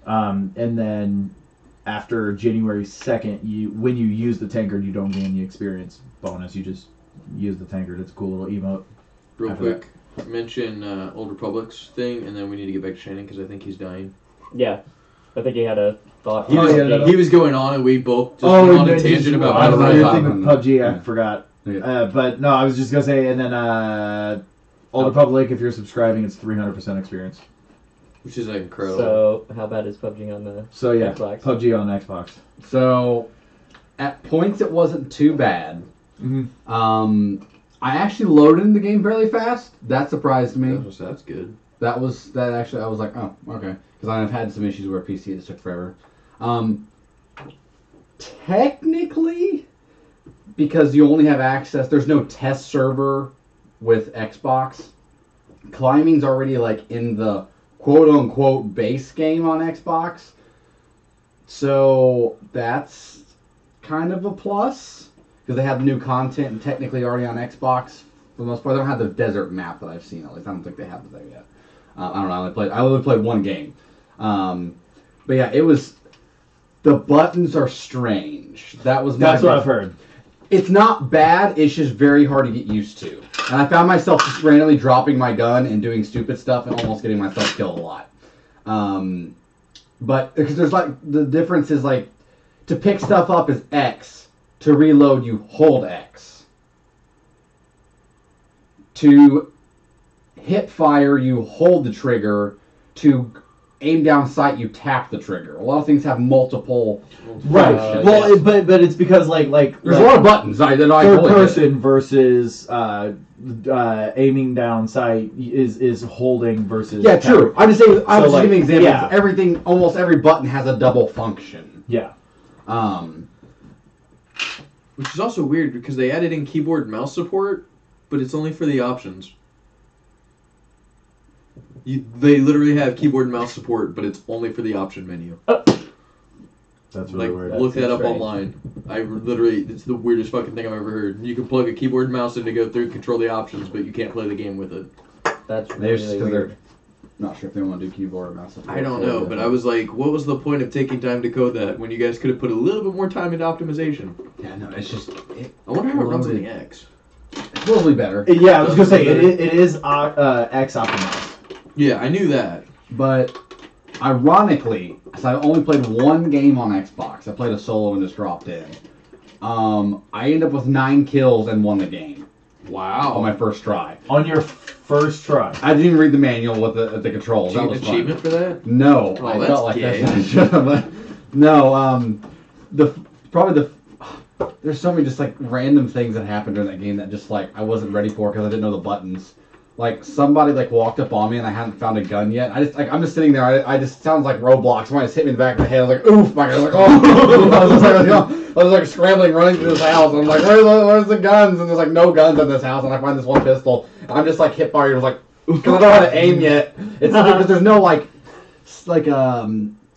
And then after January 2nd, when you use the tankard, you don't gain the experience bonus. You just use the tankard. It's a cool little emote. Real After quick, mention Old Republic's thing, and then we need to get back to Shannon because I think he's dying. Yeah. I think he had a thought. He, Oh, was, yeah, no, no. he was going on, and we both just Oh, went on a and then tangent about I I don't don't know. know. You're thinking Yeah. PUBG. I Yeah. forgot. yeah. But no, I was just gonna say, and then Old Republic. If you're subscribing, it's 300% experience. which is incredible. So, how bad is PUBG on the So yeah, Xbox? PUBG on Xbox. So, at points it wasn't too bad. Mm-hmm. I actually loaded in the game fairly fast. That surprised me. That's good. That actually I was like, oh, okay, because I've had some issues where PC just took forever. Technically, because you only have access, there's no test server with Xbox. Climbing's already like in the quote unquote base game on Xbox, so that's kind of a plus because they have new content and technically already on Xbox for the most part. They don't have the desert map that I've seen. At least I don't think they have it there yet. I don't know. I only played one game, but yeah, it was. The buttons are strange. That's what I've heard. It's not bad. It's just very hard to get used to. And I found myself just randomly dropping my gun and doing stupid stuff and almost getting myself killed a lot. But because there's like the difference is like to pick stuff up is X. To reload, you hold X. To hip fire, you hold the trigger. To aim down sight, you tap the trigger. A lot of things have multiple. Right. Well, yes. but it's because like There's a lot of buttons. That I third totally get. person versus aiming down sight is holding versus Yeah, true. I'm just saying. I'm So, just like, giving examples. yeah. Everything, almost every button has a double function. Yeah. Which is also weird because they added in keyboard and mouse support, but it's only for the options. They literally have keyboard and mouse support, but it's only for the option menu. That's really Like, weird. look that up strange. online. it's the weirdest fucking thing I've ever heard. You can plug a keyboard and mouse in to go through and control the options, but you can't play the game with it. That's Maybe it's really because weird. they're not sure if they want to do keyboard or mouse. I don't know, but I was like, what was the point of taking time to code that when you guys could have put a little bit more time into optimization? Yeah, no, it's just I wonder how it runs on the X. it's probably better. Yeah, I was gonna say it is X optimized. Yeah, I knew that. But ironically, so I only played one game on Xbox. I played a solo and just dropped in. I ended up with 9 kills and won the game Wow. on my first try. On your first try. I didn't even read the manual with the controls. That was fun. Achievement for that? No, Oh, I that's felt like gay. that. No, there's so many just like random things that happened during that game that just like I wasn't ready for because I didn't know the buttons. Like somebody like walked up on me and I hadn't found a gun yet. I'm just sitting there. I just sounds like Roblox. Somebody just hit me in the back of the head. I was like, oof! I was like, oh! I was like scrambling, running through this house. And I'm like, where's the guns? And there's like no guns in this house. And I find this one pistol. I'm just like hip fired. I was like, because I don't know how to aim yet. It's because there's no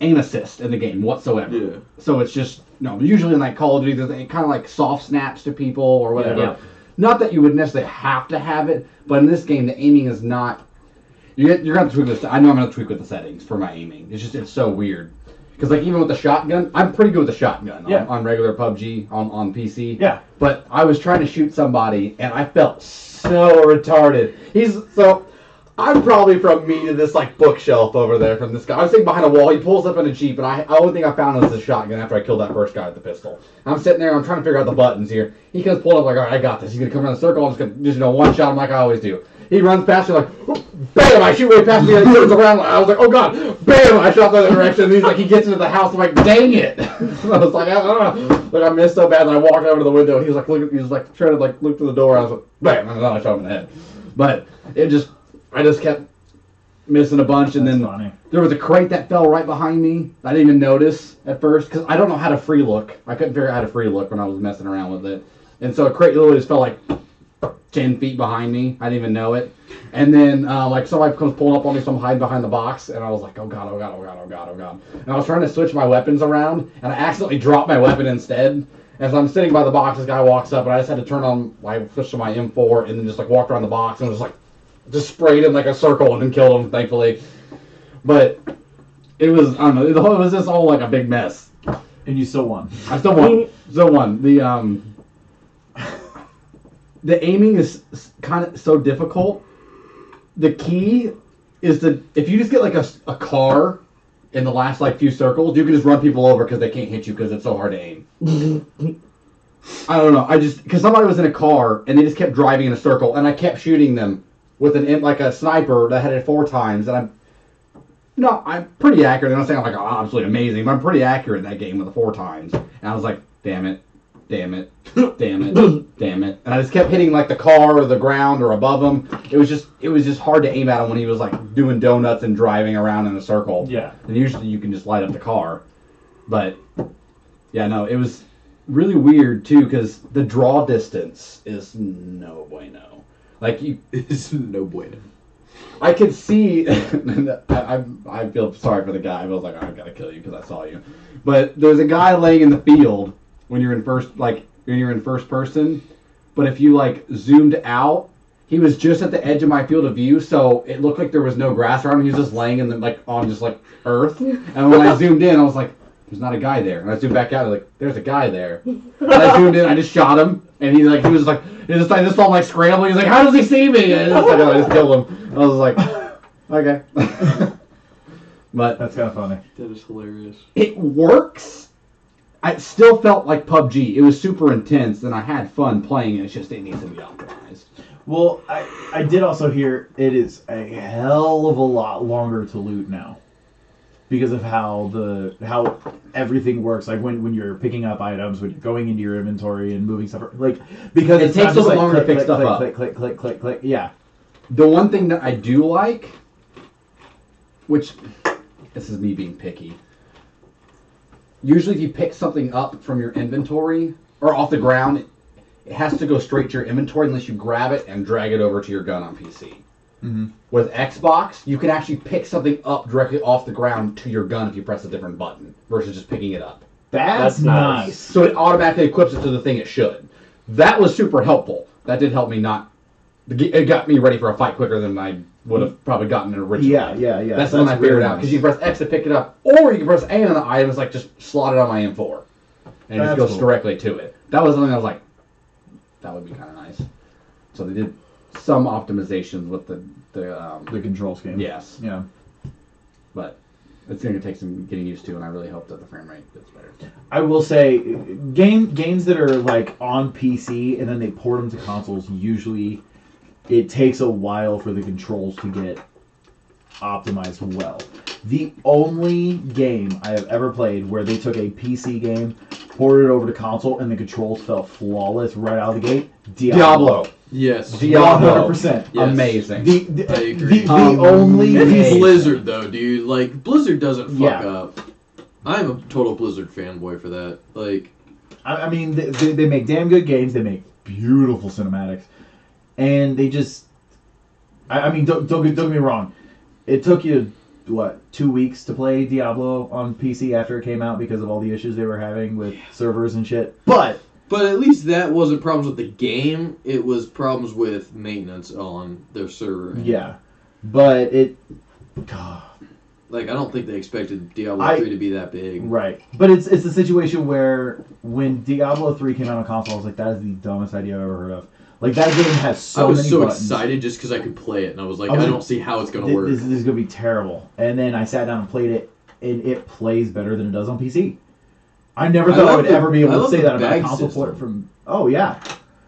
aim assist in the game whatsoever. Yeah. So it's just usually in like Call of Duty, there's kind of like soft snaps to people or whatever. Yeah. Not that you would necessarily have to have it, but in this game the aiming is not. You're gonna tweak this. I know I'm gonna tweak with the settings for my aiming. It's so weird. Because like even with the shotgun, I'm pretty good with the shotgun on regular PUBG on PC. Yeah. But I was trying to shoot somebody and I felt so retarded. I'm probably from me to this like bookshelf over there from this guy. I was sitting behind a wall. He pulls up in a Jeep, and the only thing I found was the shotgun after I killed that first guy with the pistol. I'm sitting there. I'm trying to figure out the buttons here. He comes pulling up like, all right, I got this. He's gonna come around the circle. I'm just gonna one shot him like I always do. He runs past me like, bam! I shoot way past me. And he turns around. I was like, oh god, bam! I shot the other direction. And he's like, he gets into the house. I'm like, dang it! I was like, like I missed so bad. And I walked over to the window. And he was like, trying to like look through the door. I was like, bam! And then I shot him in the head. But I just kept missing a bunch, and then there was a crate that fell right behind me. I didn't even notice at first because I don't know how to free look. I couldn't figure out how to free look when I was messing around with it, and so a crate literally just fell like 10 feet behind me. I didn't even know it, and then like somebody comes pulling up on me, so I'm hiding behind the box, and I was like, oh god, oh god, oh god, oh god, oh god, and I was trying to switch my weapons around, and I accidentally dropped my weapon instead. As I'm sitting by the box, this guy walks up, and I just had to turn on, switch to my M4, and then just like walked around the box, and was like. Just sprayed him like a circle and then killed him, thankfully. But it was, I don't know, it was just all like a big mess. And you still won. I still won. Still won. The aiming is kind of so difficult. The key is if you just get like a car in the last like few circles, you can just run people over because they can't hit you because it's so hard to aim. I don't know. Because somebody was in a car and they just kept driving in a circle and I kept shooting them. With a sniper that had it 4 times, and I'm pretty accurate. I'm not saying I'm like absolutely amazing, but I'm pretty accurate in that game with the 4 times. And I was like, damn it, damn it, damn it, damn it, and I just kept hitting like the car or the ground or above him. It was just hard to aim at him when he was like doing donuts and driving around in a circle. Yeah. And usually you can just light up the car, but yeah, no, it was really weird too because the draw distance is no bueno. Like it's no bueno. I could see. I feel sorry for the guy. I was like, I gotta kill you because I saw you. But there's a guy laying in the field when you're in first person. But if you like zoomed out, he was just at the edge of my field of view, so it looked like there was no grass around him. He was just laying in the on just like earth. And when I zoomed in, I was like, there's not a guy there. And I zoomed back out, like, there's a guy there. And I zoomed in, I just shot him, and I just saw him like scrambling. He's like, how does he see me? And I just killed him. I was like, okay. But That's kind of funny. That is hilarious. it works. I still felt like PUBG. It was super intense, and I had fun playing it. It's just it needs to be optimized. Well, I did also hear it is a hell of a lot longer to loot now. Because of how everything works, like when you're picking up items, when you're going into your inventory and moving stuff, like because It takes a little longer to pick stuff up. Click. Yeah. The one thing that I do like, which this is me being picky, usually if you pick something up from your inventory or off the ground, it has to go straight to your inventory unless you grab it and drag it over to your gun on PC. Mm-hmm. With Xbox, you can actually pick something up directly off the ground to your gun if you press a different button versus just picking it up. That's nice. So it automatically equips it to the thing it should. That was super helpful. That did help me not... It got me ready for a fight quicker than I would have probably gotten it originally. Yeah. That's the one I figured out. Because you can press X to pick it up, or you can press A on the item. It's like just slot it on my M4. And it just goes directly to it. That was something I was like, that would be kind of nice. So they did some optimizations with the control scheme. Yes. Yeah. But it's going to take some getting used to, and I really hope that the frame rate gets better. I will say, games that are like on PC and then they port them to consoles, usually it takes a while for the controls to get optimized well. The only game I have ever played where they took a PC game, ported it over to console, and the controls felt flawless right out of the gate, Diablo. Yes. Diablo. 100%. Yes. Amazing. I agree. The only It's piece... Blizzard though, dude. Like Blizzard doesn't fuck Yeah. up. I'm a total Blizzard fanboy for that. Like, I mean, they make damn good games. They make beautiful cinematics, and they just... I mean, don't get me wrong. It took you 2 weeks to play Diablo on PC after it came out because of all the issues they were having with servers and shit. But at least that wasn't problems with the game. It was problems with maintenance on their server. yeah, but it. God. Like, I don't think they expected Diablo 3 to be that big. Right. But it's a situation where when Diablo 3 came out on console, I was like, that is the dumbest idea I've ever heard of. Like, that game has so many I was so buttons. excited just because I could play it, and I was like, I don't see how it's going to work. This is going to be terrible. And then I sat down and played it, and it plays better than it does on PC. I never thought I would ever be able to say that about a console port from... Oh, yeah.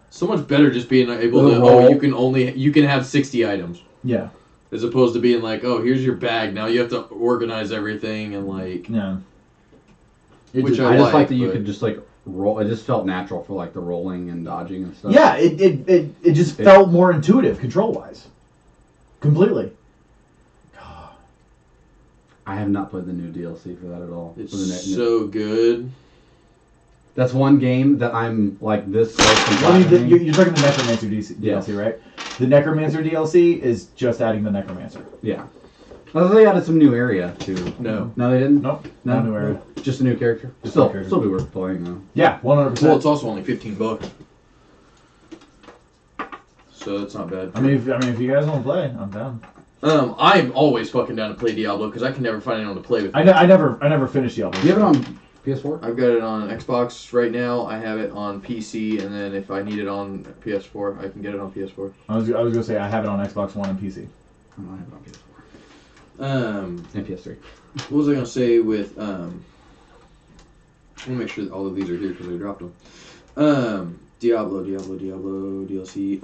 So much better just being able to, you can have 60 items. Yeah. As opposed to being like, oh, here's your bag. Now you have to organize everything and like. Yeah. I just like that you could just like roll. It just felt natural for like the rolling and dodging and stuff. Yeah, it just felt more intuitive control wise. Completely. I have not played the new DLC for that at all. It's so good. That's one game that I'm like this. You're talking the Necromancer DLC, right? The Necromancer DLC is just adding the Necromancer. Yeah. Well, they added some new area too. No, they didn't. Nope. No new area. Just a new character. Still be worth playing though. Yeah, 100%. Well, it's also only $15. So that's not bad. I mean, if you guys want to play, I'm down. I'm always fucking down to play Diablo because I can never find anyone to play with. I never finished Diablo. You have it on PS4? I've got it on Xbox right now. I have it on PC, and then if I need it on PS4, I can get it on PS4. I was gonna say I have it on Xbox One and PC. I have it on PS4. And PS3. What was I gonna say with I want to make sure that all of these are here because I dropped them. Diablo DLC.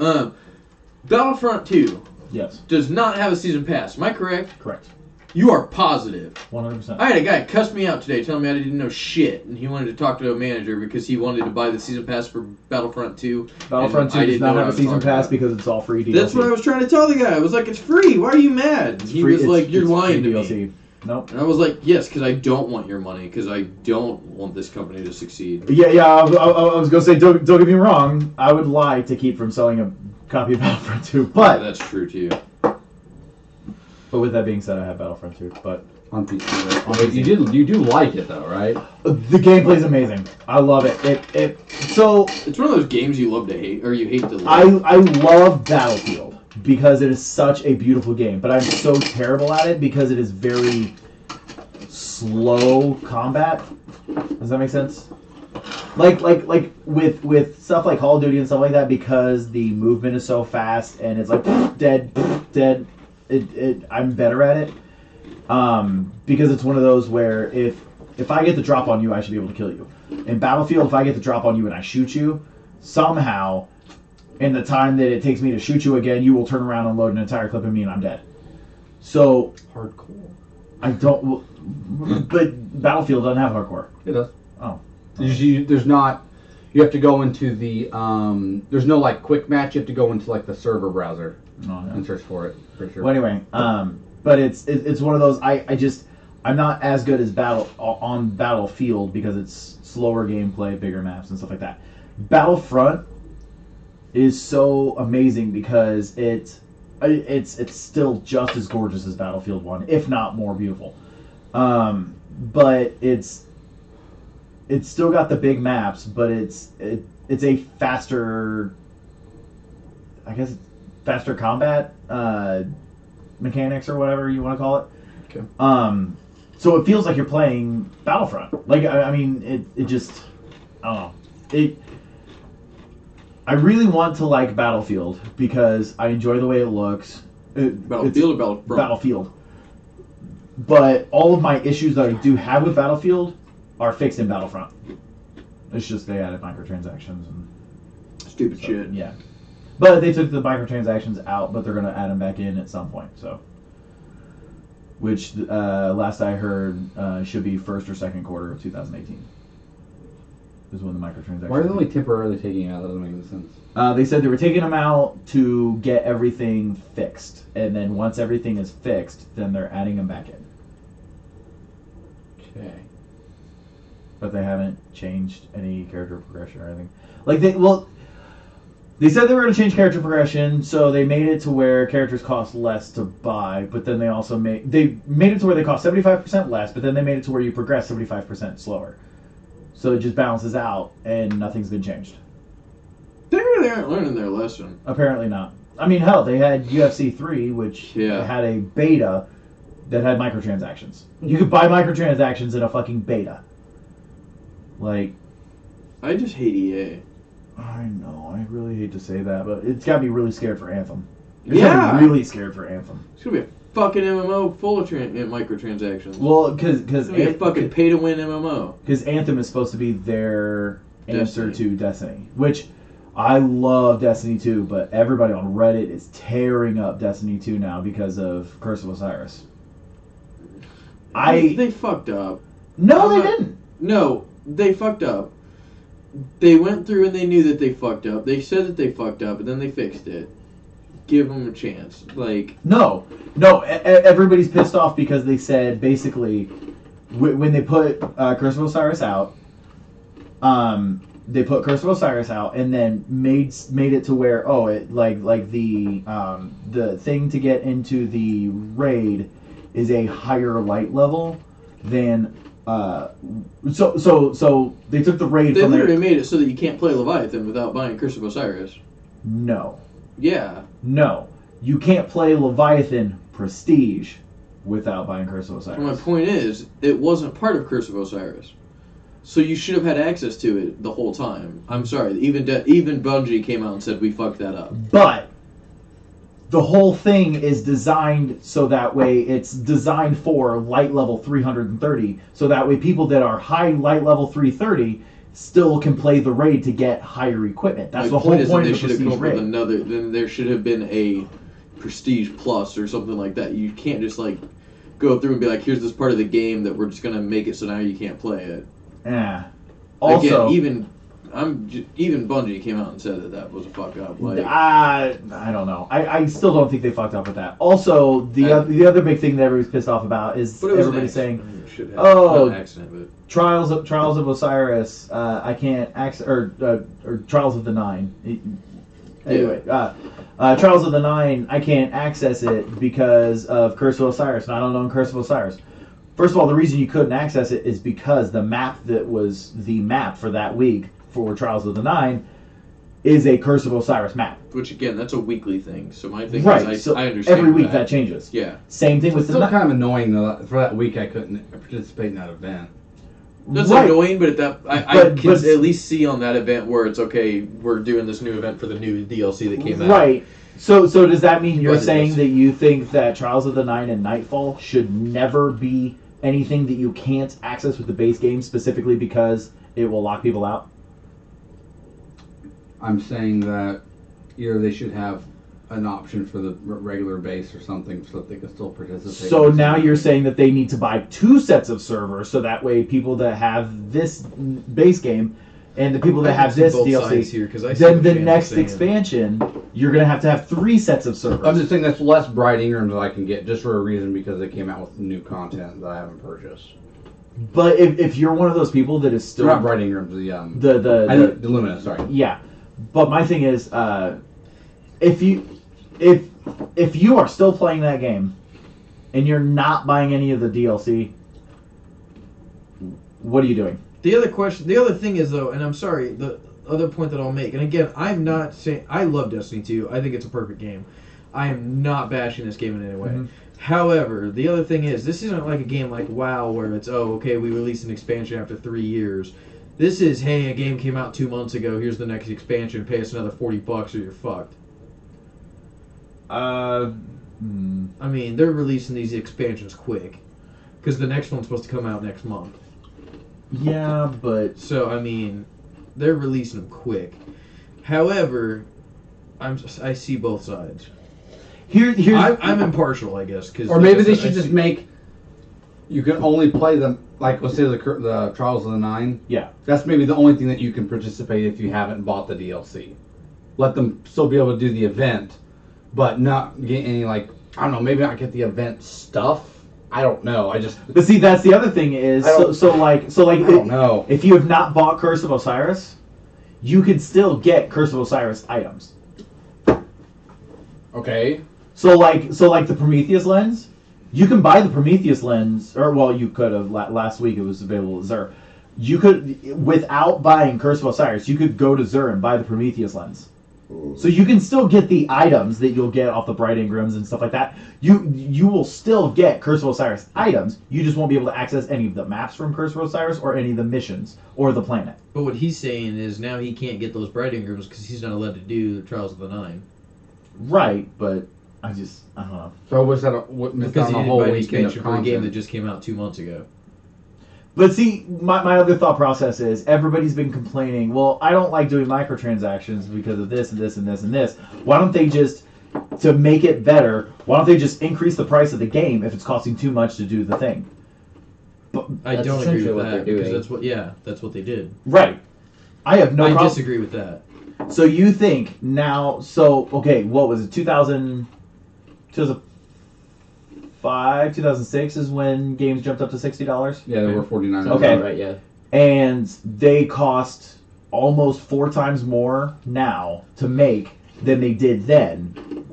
Battlefront 2 Yes. does not have a season pass. Am I correct? Correct. You are positive. 100%. I had a guy cuss me out today telling me I didn't know shit, and he wanted to talk to a manager because he wanted to buy the season pass for Battlefront 2. Battlefront 2 does not have a season pass because it's all free DLC. That's what I was trying to tell the guy. I was like, it's free. Why are you mad? He was like, you're lying to me. Nope. And I was like, yes, because I don't want your money, because I don't want this company to succeed. Yeah. I was gonna say, don't get me wrong. I would lie to keep from selling a copy of Battlefront 2, but yeah, that's true too. But with that being said, I have Battlefront 2, but on PC. Right? On PC. You do like it though, right? The gameplay's amazing. I love it. So it's one of those games you love to hate, or you hate to love. I love Battlefield because it is such a beautiful game, but I'm so terrible at it because it is very slow combat. Does that make sense? Like with stuff like Call of Duty and stuff like that, because the movement is so fast and it's like dead. I'm better at it because it's one of those where if I get the drop on you, I should be able to kill you. In Battlefield, if I get the drop on you and I shoot you, somehow in the time that it takes me to shoot you again, you will turn around and load an entire clip of me and I'm dead. So hardcore. I don't. But Battlefield doesn't have hardcore. It does. Oh. There's not. You have to go into the. There's no like quick match. You have to go into like the server browser and search for it. For sure. Well, anyway, but it's one of those. I'm not as good as on Battlefield because it's slower gameplay, bigger maps, and stuff like that. Battlefront is so amazing because it's still just as gorgeous as Battlefield 1, if not more beautiful. But it's still got the big maps, but it's a faster, I guess, faster combat mechanics or whatever you want to call it. Okay. So it feels like you're playing Battlefront. Like I mean, it just I don't know. I really want to like Battlefield because I enjoy the way it looks. Battlefield or Battlefront? Battlefield. But all of my issues that I do have with Battlefield are fixed in Battlefront. It's just they added microtransactions and stupid shit. Yeah. But they took the microtransactions out, but they're going to add them back in at some point. So, which last I heard should be first or second quarter of 2018. Is when the microtransactions. Why are they only temporarily taking it out? That doesn't make any sense. They said they were taking them out to get everything fixed, and then once everything is fixed, then they're adding them back in. Okay. But they haven't changed any character progression or anything. They said they were going to change character progression, so they made it to where characters cost less to buy, but then they also made it to where they cost 75% less, but then they made it to where you progress 75% slower. So it just balances out, and nothing's been changed. They really aren't learning their lesson. Apparently not. I mean, hell, they had UFC 3, which had a beta that had microtransactions. You could buy microtransactions in a fucking beta. Like, I just hate EA. I know, I really hate to say that, but it's got me really scared for Anthem. It's Yeah. got me really scared for Anthem. It's gonna be a fucking MMO full of microtransactions. Well, because It's gonna be a fucking pay-to-win MMO. Anthem is supposed to be their answer Destiny. to Destiny, which I love Destiny 2, but everybody on Reddit is tearing up Destiny 2 now because of Curse of Osiris. They fucked up. No, they didn't. No, they fucked up. They went through and they knew that they fucked up. They said that they fucked up, and then they fixed it. Give them a chance. Like, No. Everybody's pissed off because they said basically when they put Curse of Osiris out, they put Curse of Osiris out and then made it to where the thing to get into the raid is a higher light level than so they took the raid they from literally there. made it so that you can't play Leviathan without buying Curse of Osiris. No, Yeah. you can't play Leviathan Prestige without buying Curse of Osiris. My point is, it wasn't part of Curse of Osiris. So you should have had access to it the whole time. I'm sorry, even Bungie came out and said we fucked that up. But the whole thing is designed so that way it's designed for light level 330. So that way people that are high light level 330 still can play the raid to get higher equipment. That's the whole point of the They should have come Prestige up with raid. another. Then there should have been a Prestige Plus or something like that. You can't just like go through and be like, here's this part of the game that we're just gonna make it so now you can't play it. Yeah. Also, Again, even Bungie came out and said that was a fuck up. Like, I don't know. I still don't think they fucked up with that. Also, the other big thing that everybody's pissed off about is but it was everybody saying, it should have. "Oh, Not an accident, but Trials of Osiris, I can't access," or Trials of the Nine. Anyway, Trials of the Nine, I can't access it because of Curse of Osiris, and I don't own Curse of Osiris. First of all, the reason you couldn't access it is because the map that was the map for that week for Trials of the Nine is a Curse of Osiris map. which again, that's a weekly thing. So my thing Right, is, so I understand every week that changes. Yeah. Same thing with It's the still kind of annoying though. For that week, I couldn't participate in that event. That's Right. annoying, but I But- can but- at least see on that event where it's okay. We're doing this new event for the new DLC that came out. Right. So does that mean you're But it saying is. that you think that Trials of the Nine and Nightfall should never be anything that you can't access with the base game specifically because it will lock people out? I'm saying that either they should have an option for the regular base or something so that they can still participate. So now you're saying that they need to buy 2 sets of servers so that way people that have this base game and the people that have this DLC, here, 'cause I see then what the Shannon's next saying. expansion, you're going to have 3 sets of servers. I'm just saying that's less Bright Ingrams that I can get just for a reason because they came out with new content that I haven't purchased. But if you're one of those people that is still... They're not Bright Ingrams, the the Lumina, sorry. Yeah, but my thing is, if you are still playing that game, and you're not buying any of the DLC, what are you doing? The other thing is though, and I'm sorry, the other point that I'll make, and again, I'm not saying I love Destiny 2. I think it's a perfect game. I am not bashing this game in any way. Mhm. However, the other thing is, this isn't like a game like WoW where it's, oh, okay, we released an expansion after 3 years. This is, hey, a game came out 2 months ago. Here's the next expansion. Pay us another $40 or you're fucked. I mean, they're releasing these expansions quick because the next one's supposed to come out next month. Yeah, but So I mean, they're releasing them quick. However, I see both sides. here's I'm impartial, I guess. Cause Or maybe they should just make. You can only play them, like let's say the Trials of the Nine. yeah. That's maybe the only thing that you can participate if you haven't bought the DLC. Let them still be able to do the event, but not get any I don't know. Maybe not get the event stuff. I don't know. But see, that's the other thing is I don't- so I don't know. if you have not bought Curse of Osiris, you could still get Curse of Osiris items. Okay. So like the Prometheus lens, you can buy the Prometheus lens, or well, you could have last week. It was available at Xur. You could, without buying Curse of Osiris, you could go to Xur and buy the Prometheus lens. So you can still get the items that you'll get off the Bright Ingrams and stuff like that. You will still get Curse of Osiris items. You just won't be able to access any of the maps from Curse of Osiris or any of the missions or the planet. But what he's saying is now he can't get those Bright Ingrams because he's not allowed to do the Trials of the Nine. Right, but I don't know. So what's that? What missed Because out he on a didn't whole buy an weekend of expansion for a game that content? just came out 2 months ago. But see, my other thought process is everybody's been complaining, well, I don't like doing microtransactions because of this and this and this and this. Why don't they just, to make it better, why don't they just increase the price of the game if it's costing too much to do the thing? I That's don't agree essentially with what that they're because doing. that's what they did. Right. I have no I problem. disagree with that. So you think now, okay, what was it, 2005, 2006 is when games jumped up to $60? Yeah, they were 49. Sounds Okay. about right, yeah. And they cost almost 4 times more now to make than they did then.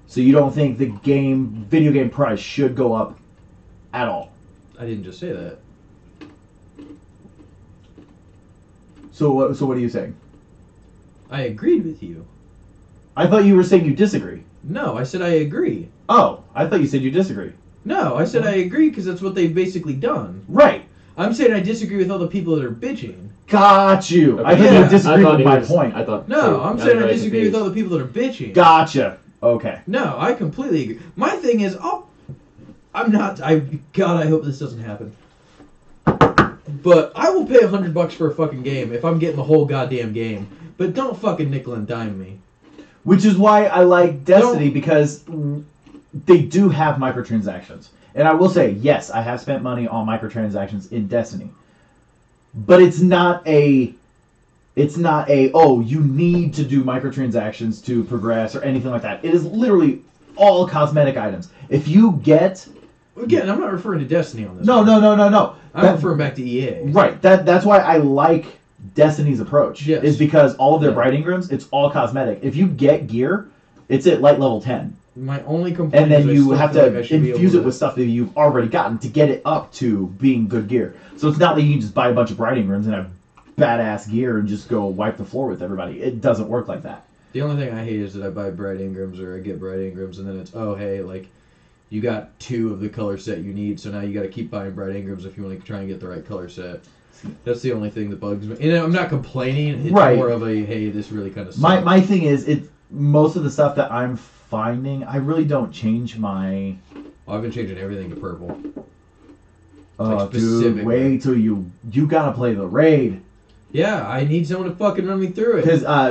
So you don't think the video game price should go up at all? I didn't just say that. So what are you saying? I agreed with you. I thought you were saying you disagree. No, I said I agree. Oh, I thought you said you disagree. No, I said I agree because that's what they've basically done. Right. I'm saying I disagree with all the people that are bitching. Got you. I Okay. thought Yeah, you disagreed with my I point. thought. No, too. I'm I saying was I very disagree with confused. all the people that are bitching. Gotcha. Okay. No, I completely agree. My thing is, I hope this doesn't happen. But I will pay $100 for a fucking game if I'm getting the whole goddamn game. But don't fucking nickel and dime me. Which is why I like Destiny, because they do have microtransactions. And I will say, yes, I have spent money on microtransactions in Destiny. But it's not a, oh, you need to do microtransactions to progress or anything like that. It is literally all cosmetic items. If you get... Again, I'm not referring to Destiny on this. No. I'm referring back to EA. Right. That's why I like Destiny's approach. Yes. Is because all of their Yeah. Bright Ingrams, it's all cosmetic. If you get gear, it's at light level 10. My only complaint And then is I you still have feel to like I should be infuse able it with to- stuff that you've already gotten to get it up to being good gear. So it's not like you can just buy a bunch of Bright Ingrams and have badass gear and just go wipe the floor with everybody. It doesn't work like that. The only thing I hate is that I buy Bright Ingrams or I get Bright Ingrams and then it's, oh, hey, like, you got 2 of the color set you need, so now you got to keep buying Bright Ingrams if you want to try and get the right color set. That's the only thing that bugs me. And I'm not complaining. It's Right. more of a, hey, this really kind of sucks. My thing is, most of the stuff that I'm finding, I really don't change my... Oh, I've been changing everything to purple. Oh, dude, specific, wait till you gotta play the raid. Yeah, I need someone to fucking run me through it.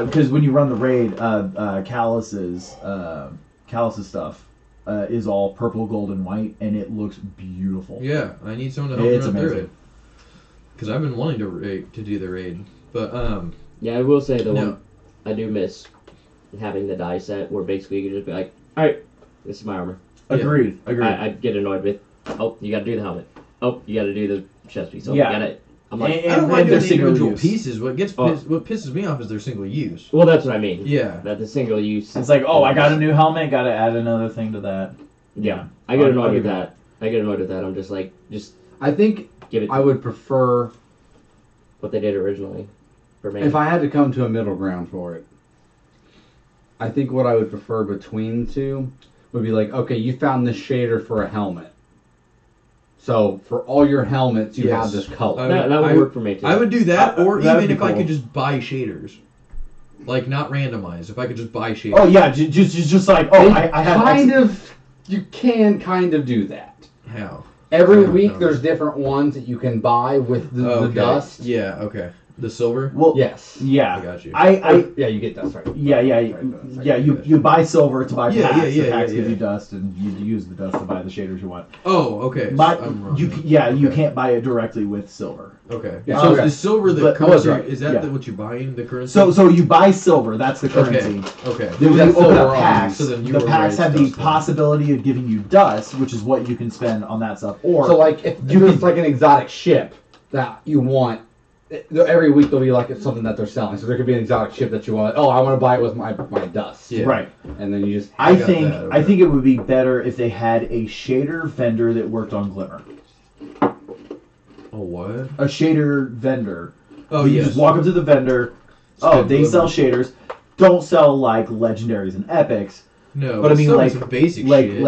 Because when you run the raid, Callus's stuff is all purple, gold, and white, and it looks beautiful. Yeah, I need someone to help It's me run through amazing. it. Because I've been wanting to do the raid. But, Yeah, I will say the No. one I do miss having the die set where basically you could just be like, alright, this is my armor. Agreed. I'd get annoyed with, oh, you gotta do the helmet. Oh, you gotta do the chest piece. Oh, Yeah. you gotta... I'm like, And- I don't mind they're doing the single individual use. pieces. What Oh. what pisses me off is their single use. well, that's what I mean. Yeah. That the single use... It's like, oh, I got a new helmet, gotta add another thing to that. Yeah, I get I'll annoyed give with you that. I get annoyed with that. I'm just like, just I think give it I would prefer what they did originally for me. if I had to come to a middle ground for it. I think what I would prefer between the two would be like, okay, you found this shader for a helmet. So for all your helmets, you Yes. have this color. that would work for me too. I would do that, or That'd even be if I cool. could just buy shaders. Like, not randomized. If I could just buy shaders. Oh yeah, just like, oh, I have kind of. You can kind of do that. How? Every I don't week, know. there's different ones that you can buy with the Okay. dust. Yeah, okay. The silver? Well, Yes. yeah. I got you. Yeah, you get dust, right? Yeah. You buy silver to buy Yeah, packs. yeah, the yeah, packs yeah, give you yeah. dust, and you use the dust to buy the shaders you want. Oh, okay. But I'm wrong. you Okay. can't buy it directly with silver. Okay. Yeah, So okay. is the silver the But- currency? right. Is that Yeah. what you're buying? The currency? So you buy silver. That's the currency. Okay. Then when That's you open silver up on, packs, so then you the were packs right, have the dust then. possibility of giving you dust, which is what you can spend on that stuff. Or So, like, if you it's can- like an exotic ship that you want every week there'll be like something that they're selling. So there could be an exotic ship that you want. Oh, I want to buy it with my dust. Yeah. Right. And then you just. I got think that, I okay. think it would be better if they had a shader vendor that worked on Glimmer. Oh, what? A shader vendor. Oh, You yes. just walk up to the vendor. Spend They sell Glimmer. shaders. Don't sell like legendaries and epics. No, But I mean, still like, some basic like shit.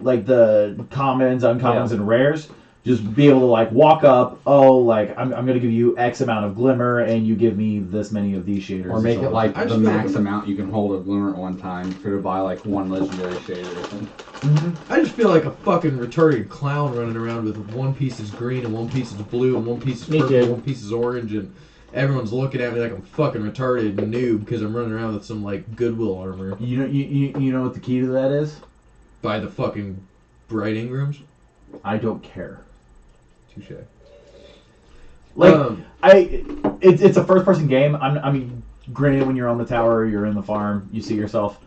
like the commons, uncommons, Yeah. and rares. Just be able to like walk up. Oh, like I'm gonna give you X amount of Glimmer, and you give me this many of these shaders. Or make and so it on. like I the just feel max like- amount you can hold of Glimmer at one time for to buy like one legendary shader or something. I just feel like a fucking retarded clown running around with one piece is green and one piece is blue and one piece is Me purple too. and one piece is orange and everyone's looking at me like I'm fucking retarded and noob because I'm running around with some like Goodwill armor You know what the key to that is? by the fucking Bright Ingrams. I don't care. Touche. Like it's a first person game. I mean, granted, when you're on the tower, you're in the farm, you see yourself,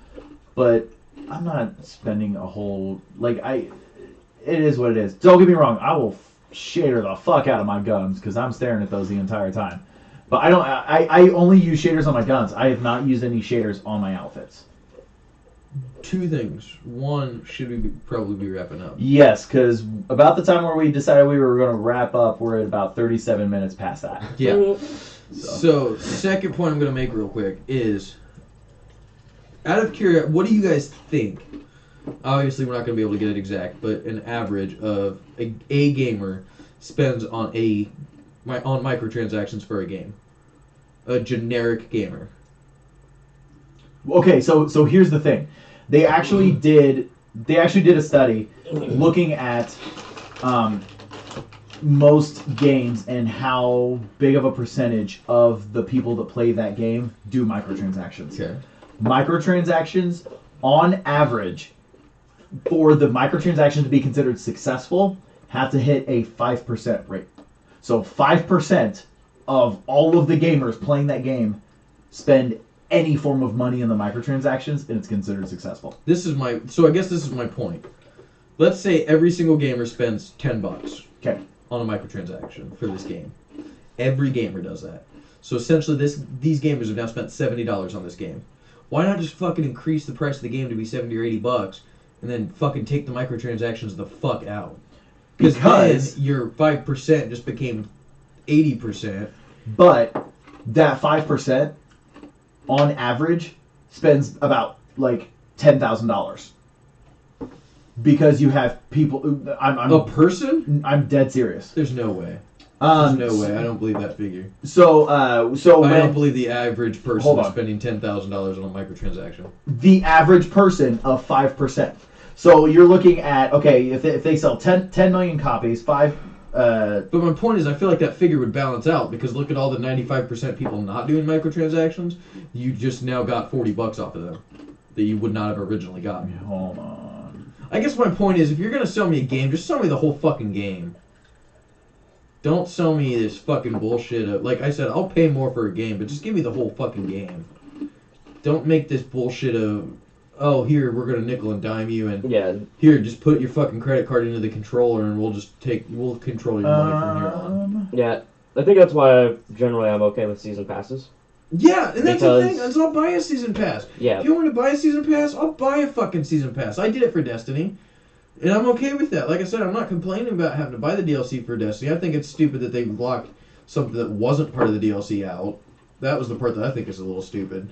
but I'm not spending a whole It is what it is. Don't get me wrong. I will shader the fuck out of my guns because I'm staring at those the entire time. But I don't. I only use shaders on my guns. I have not used any shaders on my outfits. Two things. One, should we probably be wrapping up? Yes, because about the time where we decided we were going to wrap up, we're at about 37 minutes past that. Yeah. So, second point I'm going to make real quick is, out of curiosity, what do you guys think? Obviously, we're not going to be able to get it exact, but an average of a gamer spends on microtransactions for a game. A generic gamer. Okay, so here's the thing. They actually did a study looking at most games and how big of a percentage of the people that play that game do microtransactions. Okay. Microtransactions, on average, for the microtransactions to be considered successful, have to hit a 5% rate. So 5% of all of the gamers playing that game spend any form of money in the microtransactions, and it's considered successful. I guess this is my point. Let's say every single gamer spends $10 Okay. on a microtransaction for this game. Every gamer does that. So essentially, these gamers have now spent $70 on this game. Why not just fucking increase the price of the game to be $70 or $80, and then fucking take the microtransactions the fuck out? Because then your 5% just became 80%. But that 5%, on average, spends about like $10,000 because you have people. A person? I'm dead serious. There's no way. There's no way. I don't believe that figure. So I when don't believe the average person Hold is on. spending $10,000 on a microtransaction. the average person of 5%. So you're looking at, okay, if they sell 10 million copies, But my point is, I feel like that figure would balance out because look at all the 95% people not doing microtransactions. You just now got $40 off of them that you would not have originally gotten. hold on. I guess my point is, if you're gonna sell me a game, just sell me the whole fucking game. Don't sell me this fucking bullshit of, like I said, I'll pay more for a game, but just give me the whole fucking game. Don't make this bullshit of, oh, here, we're gonna nickel and dime you, and Yeah. here, just put your fucking credit card into the controller, and we'll control your money from here on. Yeah. I think that's why generally I'm okay with season passes. Yeah, and that's the thing. Because- I'll buy a season pass. Yeah. If you want me to buy a season pass, I'll buy a fucking season pass. I did it for Destiny, and I'm okay with that. Like I said, I'm not complaining about having to buy the DLC for Destiny. I think it's stupid that they locked something that wasn't part of the DLC out. That was the part that I think is a little stupid.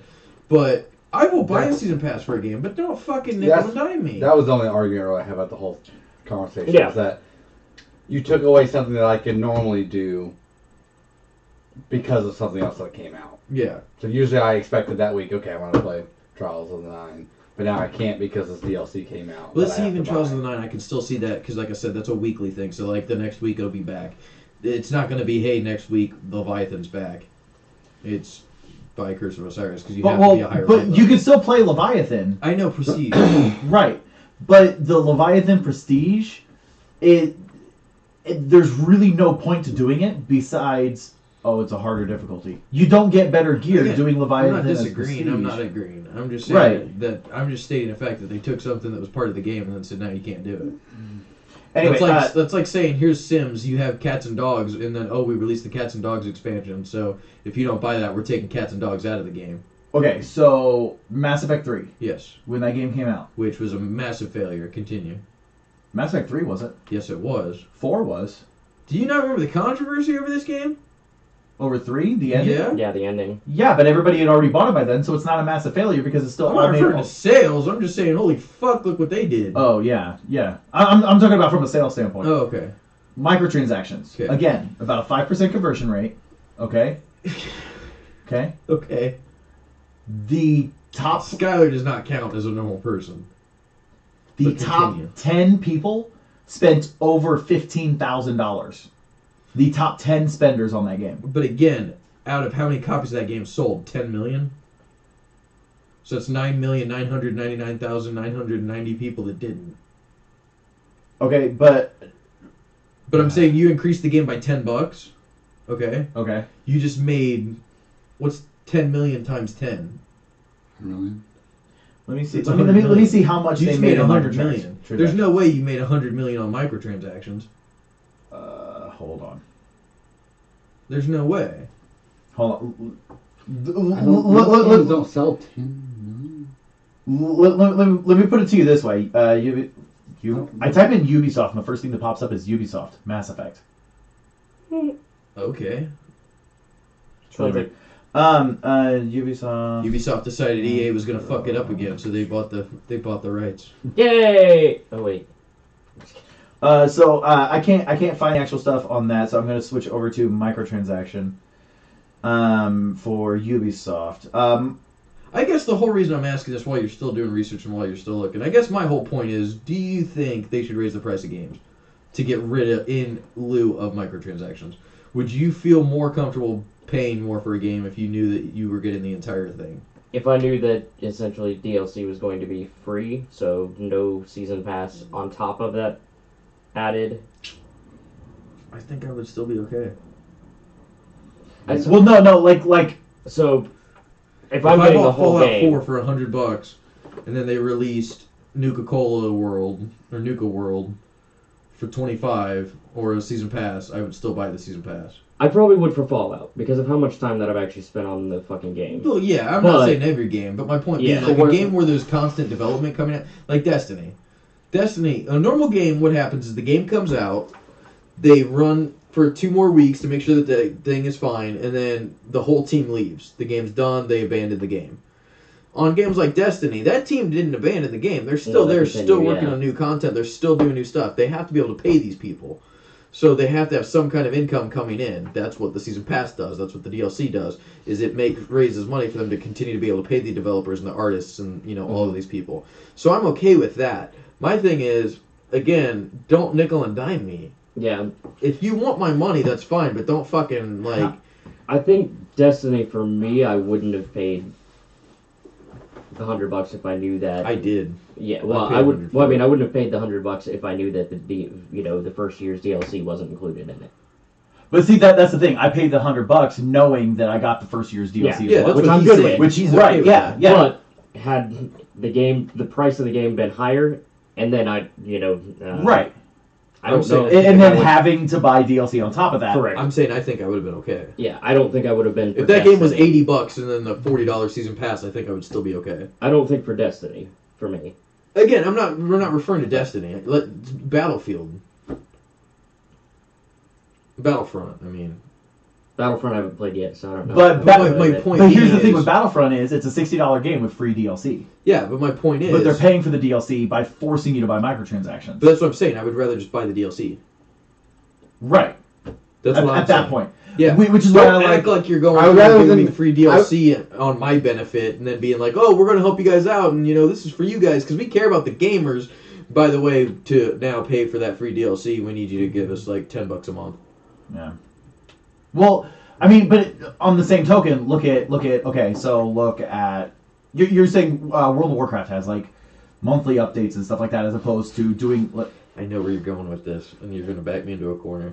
But I will buy a season pass for a game, but don't fucking nickel and dime me. That was the only argument I have about the whole conversation. Yeah. Is that you took away something that I could normally do because of something else that came out. Yeah. So usually I expected that week, okay, I want to play Trials of the Nine, but now I can't because this DLC came out. Let's that I see, have even to Trials buy. of the Nine, I can still see that because, like I said, that's a weekly thing. So, like, the next week it'll be back. It's not going to be, hey, next week Leviathan's back. It's by Curse of Osiris because you have to be a higher but level. you can still play Leviathan. I know Prestige. Right. But the Leviathan Prestige, there's really no point to doing it besides, it's a harder difficulty. You don't get better gear Again, doing Leviathan I'm not as disagreeing. I'm Prestige. not agreeing. I'm just saying Right. that I'm just stating the fact that they took something that was part of the game and then said, now you can't do it. Anyway, that's like saying, here's Sims, you have cats and dogs, and then, we released the cats and dogs expansion, so if you don't buy that, we're taking cats and dogs out of the game. okay, so Mass Effect 3, Yes. when that game came out. Which was a massive failure. Continue. Mass Effect 3 wasn't. Yes, it was. 4 was. Do you not remember the controversy over this game? Over 3, the ending? Yeah. Yeah, the ending. Yeah, but everybody had already bought it by then, so it's not a massive failure because it's still I'm all not made. referring to sales. I'm just saying, holy fuck, look what they did. Oh yeah. I'm talking about from a sales standpoint. Oh, okay. Microtransactions. Okay. Again, about a 5% conversion rate. Okay. Okay. Okay. The top Skylar does not count as a normal person. the But top continue. 10 people spent over $15,000. The top 10 spenders on that game. But again, out of how many copies of that game sold? 10 million? So it's 9,999,990 people that didn't. Okay, but But I'm saying you increased the game by $10. Okay. okay. You just made, what's 10 million times 10? Really? Let me see. It's Let me 100 million. see how much You they just made made in 100 microtrans- million. transactions. There's no way you made 100 million on microtransactions. Hold on. There's no way. Hold on. Games don't sell 10 million. Let me put it to you this way. I type in Ubisoft, and the first thing that pops up is Ubisoft Mass Effect. Okay. It's really weird. Ubisoft. Ubisoft decided EA was gonna fuck it up again, so they bought the rights. Yay! Oh wait. So I can't find actual stuff on that, so I'm going to switch over to microtransaction for Ubisoft. I guess the whole reason I'm asking this while you're still doing research and while you're still looking, I guess my whole point is, do you think they should raise the price of games to get rid of, in lieu of microtransactions? Would you feel more comfortable paying more for a game if you knew that you were getting the entire thing? If I knew that essentially DLC was going to be free, so no season pass on top of that added. I think I would still be okay. Well, no, like. So, if If I'm I getting the bought whole Fallout game, 4 for $100, and then they released Nuka-Cola World or Nuka World for $25 or a season pass, I would still buy the season pass. I probably would for Fallout because of how much time that I've actually spent on the fucking game. Well, yeah, I'm But- not saying every game, but my point Yeah, being, like so a game where there's constant development coming out, like Destiny. Destiny, a normal game, what happens is the game comes out, they run for 2 more weeks to make sure that the thing is fine, and then the whole team leaves. The game's done, they abandoned the game. On games like Destiny, that team didn't abandon the game. They're still No, they there, continue, still working yeah. on new content. They're still doing new stuff. They have to be able to pay these people. So they have to have some kind of income coming in. That's what the season pass does. That's what the DLC does. Is it raises money for them to continue to be able to pay the developers and the artists and all of these people. So I'm okay with that. My thing is, again, don't nickel and dime me. Yeah, If you want my money, that's fine, but don't fucking like. I think Destiny for me, I wouldn't have paid the $100 if I knew that. I did. Yeah, well, paid I would. $100 Well, I mean, for I it. wouldn't have paid the $100 if I knew that the first year's DLC wasn't included in it. But see, that's the thing. I paid the $100 knowing that I got the first year's DLC Yeah, as well. that's which what I'm he's good saying. with. Which He's he's okay right. with Yeah, that. yeah. But had the price of the game been higher, and then I, Right. I don't I'm saying- know. And if then I would- having to buy DLC on top of that. correct. I'm saying I think I would have been okay. Yeah, I don't think I would have been. For If that game was Destiny. $80 and then the $40 season pass, I think I would still be okay. I don't think for Destiny for me. Again, we're not referring to Destiny. Battlefield. Battlefront, I mean. Battlefront I haven't played yet, so I don't know. But my point But here's the is- thing with Battlefront is it's a $60 game with free DLC. Yeah, but my point is. But they're paying for the DLC by forcing you to buy microtransactions. But that's what I'm saying. I would rather just buy the DLC. Right. That's what I'm At that saying. point. Yeah. Which is why I Don't like. act like you're going I would to rather give me than- the free DLC on my benefit and then being like, oh, we're going to help you guys out and, this is for you guys because we care about the gamers. By the way, to now pay for that free DLC, we need you to give us like $10 a month. Yeah. Well, I mean, but on the same token, look at. Okay, so look at. You're saying World of Warcraft has like monthly updates and stuff like that, as opposed to doing. I know where you're going with this, and you're going to back me into a corner.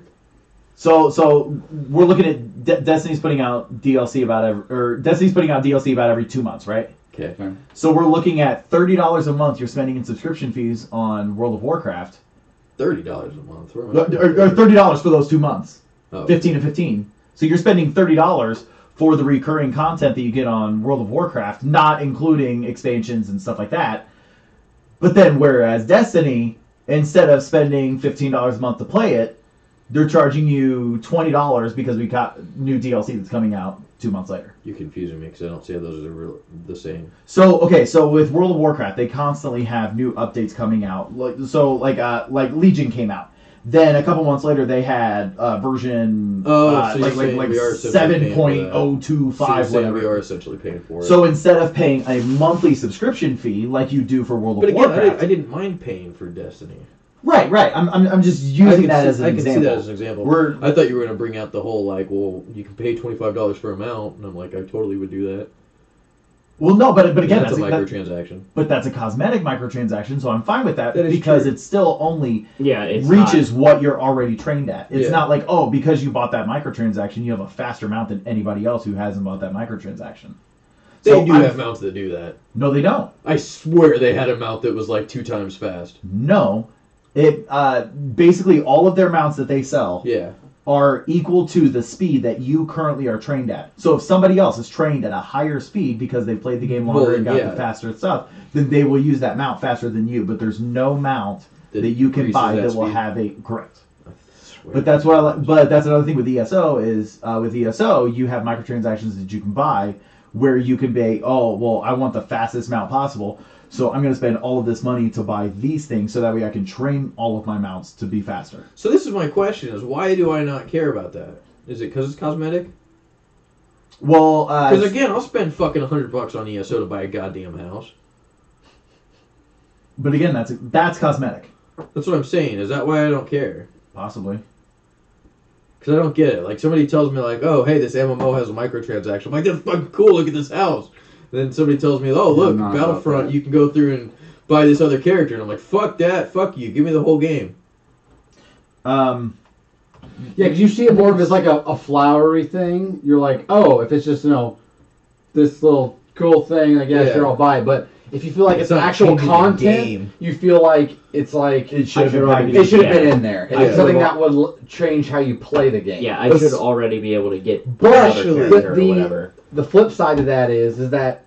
So we're looking at Destiny's putting out DLC Destiny's putting out DLC about every 2 months, right? Okay. So we're looking at $30 a month you're spending in subscription fees on World of Warcraft. $30 a month. Or $30 for those 2 months. Oh. 15 and 15. So you're spending $30 for the recurring content that you get on World of Warcraft, not including expansions and stuff like that. But then, whereas Destiny, instead of spending $15 a month to play it, they're charging you $20 because we got new DLC that's coming out 2 months later. You're confusing me because I don't see how those are the same. So with World of Warcraft, they constantly have new updates coming out. Like Legion came out. Then a couple months later, they had version So you're like saying we are essentially 7.025 So whatever. we are essentially paying for it. So instead of paying a monthly subscription fee like you do for World of but again, Warcraft, I didn't mind paying for Destiny. right. I'm just using that as an example. I can see that as an example. I thought you were going to bring out the whole like, well, you can pay $25 for a mount, and I'm like, I totally would do that. Well, no, but again, that's a microtransaction. But that's a cosmetic microtransaction, so I'm fine with that That is because true. it still only It reaches what you're already trained at. It's Yeah. not like, because you bought that microtransaction, you have a faster mount than anybody else who hasn't bought that microtransaction. They do have mounts that do that. No, they don't. I swear they had a mount that was like 2 times fast. No. It basically all of their mounts that they sell Yeah. are equal to the speed that you currently are trained at. So if somebody else is trained at a higher speed because they've played the game longer and got the faster stuff, then they will use that mount faster than you. But there's no mount that you can buy that will have a correct. But that's what I like. But that's another thing with ESO is with ESO you have microtransactions that you can buy where you can pay. Oh well, I want the fastest mount possible. So I'm going to spend all of this money to buy these things so that way I can train all of my mounts to be faster. So this is my question: is why do I not care about that? Is it because it's cosmetic? Well, because again, I'll spend fucking $100 on ESO to buy a goddamn house. But again, that's cosmetic. That's what I'm saying. Is that why I don't care? Possibly. Because I don't get it. Like somebody tells me, like, "Oh, hey, this MMO has a microtransaction." I'm like, "That's fucking cool. Look at this house." Then somebody tells me, "Oh, look, Battlefront, you can go through and buy this other character." And I'm like, "Fuck that, fuck you, give me the whole game." Yeah, because you see it more of as like a flowery thing. You're like, oh, if it's just, this little cool thing, I guess sure I'll buy it. But if you feel like it's actual content, you feel like it's like it should have been in there. It's something that would change how you play the game. Yeah, I should already be able to get But another character or whatever. The flip side of that is that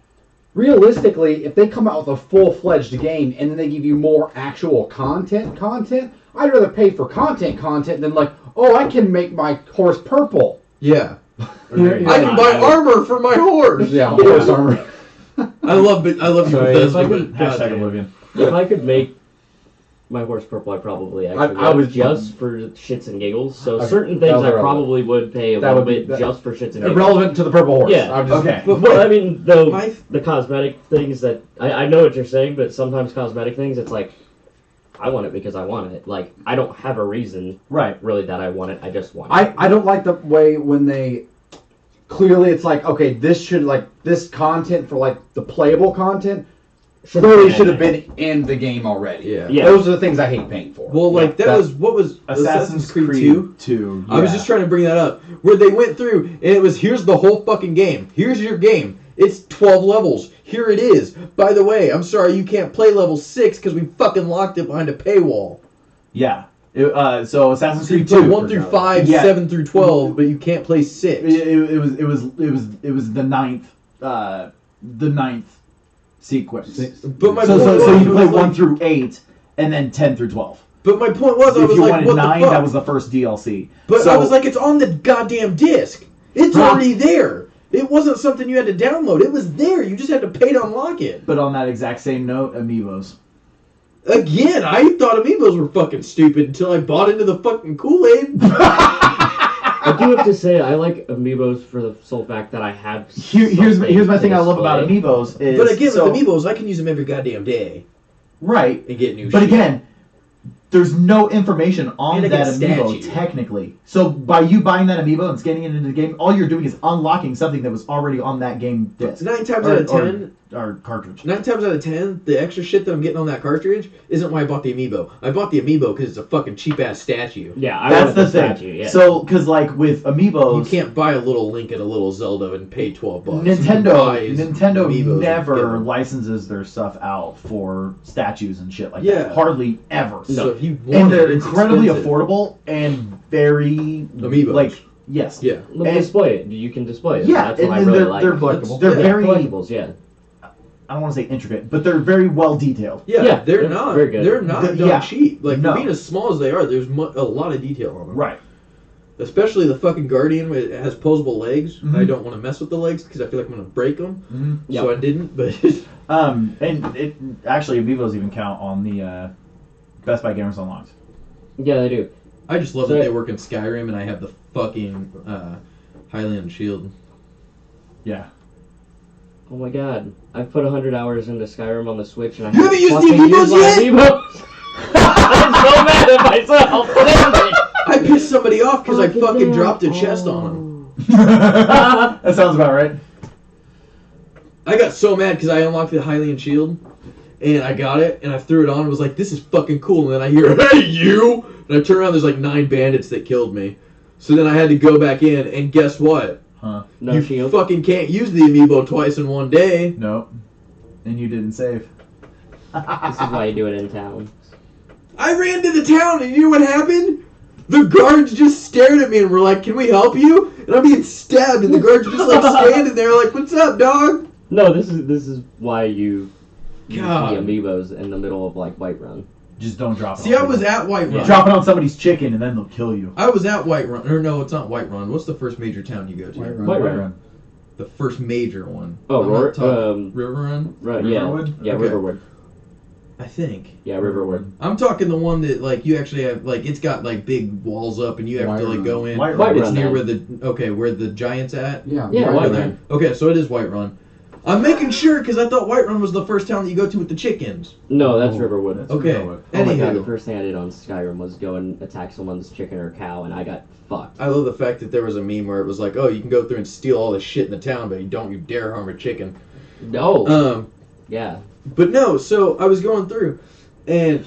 realistically, if they come out with a full-fledged game and then they give you more actual content, I'd rather pay for content than like, oh, I can make my horse purple. Yeah. I can buy armor for my horse. Yeah, horse armor. I love you. Hashtag Oblivion. If I could make my horse purple, I probably actually I would would just for shits and giggles. So certain things I probably would pay a little bit just for shits and giggles. Irrelevant to the purple horse. Yeah. Okay. But I mean, the cosmetic things that I know what you're saying, but sometimes cosmetic things, it's like I want it because I want it. Like I don't have a reason, really, that I want it. I just want it. I don't like the way when they clearly it's like, okay, this content for like the playable content clearly should have been in the game already. Yeah. Those are the things I hate paying for. Well, like what was Assassin's Creed 2? I was just trying to bring that up. Where they went through and it was, here's the whole fucking game. Here's your game. It's 12 levels. Here it is. By the way, I'm sorry you can't play level 6 because we fucking locked it behind a paywall. Yeah. So Assassin's Creed 2 play 1 through 5, 7 through 12, but you can't play 6. It was the ninth sequence. But my so you play was 1 through 8 and then 10 through 12. But my point was, I If was you like, wanted what 9, the fuck? that was the first DLC. But So- I was like, it's on the goddamn disc. It's already there. It wasn't something you had to download. It was there. You just had to pay to unlock it. But on that exact same note, Amiibos. Again, I thought Amiibos were fucking stupid until I bought into the fucking Kool-Aid. I do have to say, I like Amiibos for the sole fact that I have. Here's my thing I love about Amiibos is. But again, with Amiibos, I can use them every goddamn day. Right. And get new But shit. again, there's no information on And I that get a Amiibo statue. technically. So by you buying that Amiibo and scanning it into the game, all you're doing is unlocking something that was already on that game disc. 9 times out of 10, cartridge. 9 times out of 10, the extra shit that I'm getting on that cartridge isn't why I bought the amiibo. I bought the amiibo because it's a fucking cheap ass statue. Yeah, I That's wanted the thing. statue, yeah. So, because like with amiibos, You can't buy a little Link and a little Zelda and pay $12. You can buy Nintendo amiibos and never get them. licenses their stuff out for statues and shit like Yeah. that. Hardly ever. So if you want And they're it, it's incredibly expensive. affordable and very Amiibos. like yes. Yeah. Look, and- display it. You can display it. Yeah, That's and what I then really they're- like. they're collectibles. They're Yeah, very collectibles, yeah. I don't want to say intricate, but they're very well detailed. Yeah, Yeah, they're they're not. very good. They're not done Yeah. cheap. Like No. for being as small as they are, there's a lot of detail on them. Right. Especially the fucking Guardian, it has posable legs. Mhm. I don't want to mess with the legs because I feel like I'm gonna break them. Mm-hmm. So I didn't. But And it actually Amiibos even count on the Best Buy Gamers Unlocked. Yeah, they do. I just love So- that they work in Skyrim, and I have the fucking Hylian shield. Yeah. Oh my god. I've put 100 hours into Skyrim on the Switch and I You haven't used the fucking amiibos my yet? amiibos. I'm so mad at myself. I pissed somebody off because I fucking dropped a Oh. chest on them. That sounds about right. I got so mad because I unlocked the Hylian shield, and I got it, and I threw it on and was like, this is fucking cool. And then I hear, hey, you! And I turn around, there's like 9 bandits that killed me. So then I had to go back in, and guess what? Huh. No you shield. fucking can't use the amiibo twice in one day. Nope. And you didn't save. This is why you do it in town. I ran to the town, and you know what happened? The guards just stared at me and were like, can we help you? And I'm being stabbed, and the guards are just like standing there like, what's up, dog? No, this is why you use the God. amiibos in the middle of like Whiterun. Just don't drop it. See, on I was people. at Whiterun. Drop it on somebody's chicken and then they'll kill you. I was at Whiterun. Or no, it's not Whiterun. What's the first major town you go to? Whiterun. The first major one. Oh, I'm not Roar, talking- Riverrun? right, yeah, Riverwood? yeah, Okay. Riverwood, I think. yeah, Riverwood. I'm talking the one that like you actually have like it's got like big walls up and you have to like Whiterun. go in. Whiterun. It's near Whiterun. where the giant's at. Yeah. Yeah, Over Whiterun. there. Okay, so it is Whiterun. I'm making sure because I thought Whiterun was the first town that you go to with the chickens. No, that's Oh, Riverwood. that's Okay. Riverwood. Oh my god, the Anywho, first thing I did on Skyrim was go and attack someone's chicken or cow, and I got fucked. I love the fact that there was a meme where it was like, oh, you can go through and steal all the shit in the town, but you dare harm a chicken. No, yeah, But no, so I was going through, and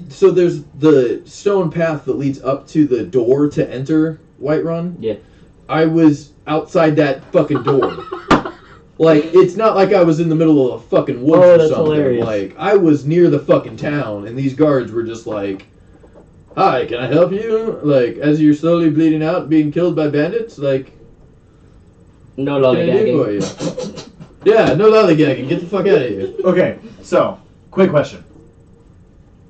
so there's the stone path that leads up to the door to enter Whiterun. Yeah. I was outside that fucking door. Like, it's not like I was in the middle of a fucking woods Oh, or that's something. hilarious. Like, I was near the fucking town, and these guards were just like, hi, can I help you? Like, as you're slowly bleeding out, being killed by bandits, like, no what can I do for lollygagging. you? Yeah, no lollygagging. Get the fuck out of here. Okay, so, quick question.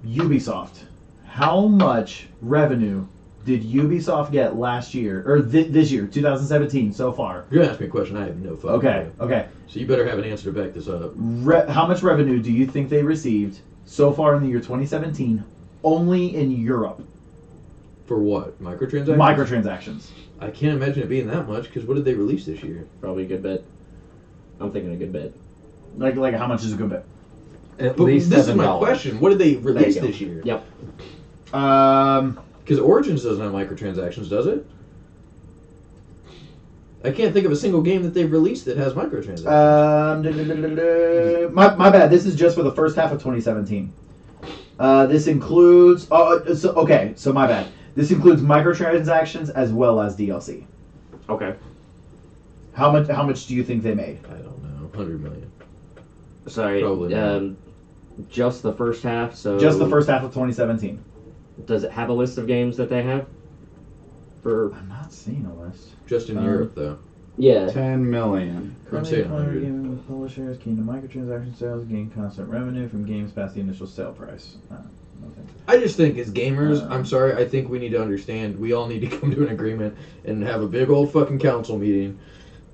Ubisoft. How much revenue did Ubisoft get last year, or this year, 2017, so far? You're gonna ask me a question I have no fucking Okay, clue. okay. So you better have an answer to back this up. How much revenue do you think they received so far in the year 2017, only in Europe? For what? Microtransactions? Microtransactions. I can't imagine it being that much, because what did they release this year? Probably a good bit. I'm thinking a good bit. Like how much is a good bit? At But least this is $7. my question. What did they release you go. this year? Yep. Because Origins doesn't have microtransactions, does it? I can't think of a single game that they've released that has microtransactions. My bad. This is just for the first half of 2017. This includes. So my bad. This includes microtransactions as well as DLC. Okay. How much do you think they made? I don't know. 100 million. Sorry. Probably not. Just the first half. So Just the first half of 2017. Does it have a list of games that they have? For I'm not seeing a list. Just in Europe, though. yeah. 10 million. I'm saying 100. Gaming with publishers, keen to microtransaction sales, gain constant revenue from games past the initial sale price. Nothing. I just think as gamers, Uh, I'm sorry, I think we need to understand, we all need to come to an agreement and have a big old fucking council meeting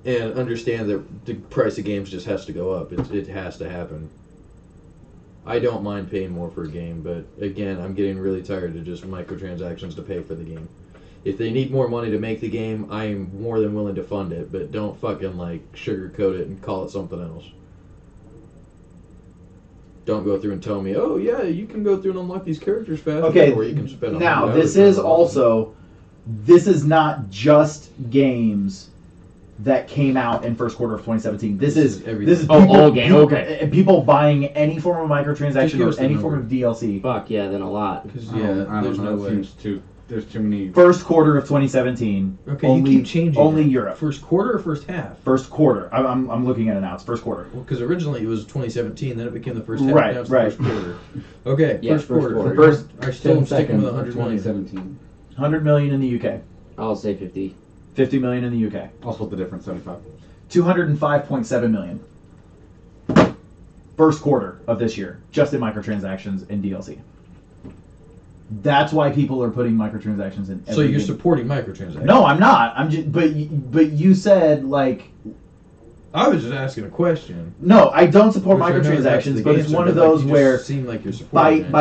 and understand that the price of games just has to go up. It has to happen. I don't mind paying more for a game, but again, I'm getting really tired of just microtransactions to pay for the game. If they need more money to make the game, I am more than willing to fund it, but don't fucking like sugarcoat it and call it something else. Don't go through and tell me, oh yeah, you can go through and unlock these characters faster, Okay, or you can spend now $100 this on is it. also, this is not just games that came out in first quarter of 2017. This is everything. Oh, people, all game, okay. People buying any form of microtransaction Just give or us the any number. form of DLC. Fuck yeah, then a lot. Because I don't there's know. no way. Seems there's too many. First quarter of 2017. Okay, only, you keep changing. Only it. Europe. First quarter or first half? First quarter. I'm looking at it now. It's first quarter. Well, because originally it was 2017, then it became the first half. Right, now it's right. the first quarter. Okay, Yeah, first first quarter. quarter. First I still 10 am sticking seconds with of 100 million. 2017. 100 million in the UK. I'll say 50. 50 million in the UK. I'll split the difference. 75. 205.7 million. First quarter of this year, just in microtransactions and DLC. That's why people are putting microtransactions in. So every you're game. supporting microtransactions? No, I'm not. I'm just. But you said like. I was just asking a question. No, I don't support Which I know that's microtransactions, the but it's answer, one of but, like, those you just where seem like you're by supporting it.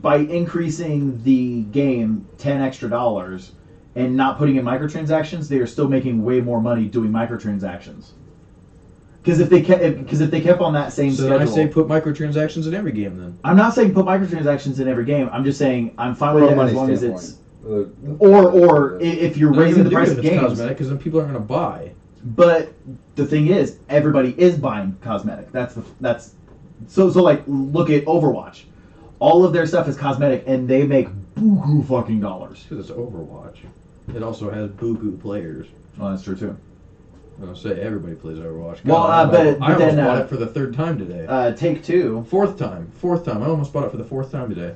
by increasing the game $10 and not putting in microtransactions, they are still making way more money doing microtransactions. Because if they kept on that same So schedule, then I say put microtransactions in every game then. I'm not saying put microtransactions in every game. I'm just saying I'm fine with From a it as money long as standpoint. it's or if you're raising the price of games. cosmetic because then people aren't going to buy. But the thing is, everybody is buying cosmetic. So like look at Overwatch. All of their stuff is cosmetic, and they make buku fucking dollars. Because it's Overwatch. It also has buku players. Well, that's true too. I'll say everybody plays Overwatch. Well, I but almost then, bought it for the third time today. Take Two. Fourth time. I almost bought it for the fourth time today.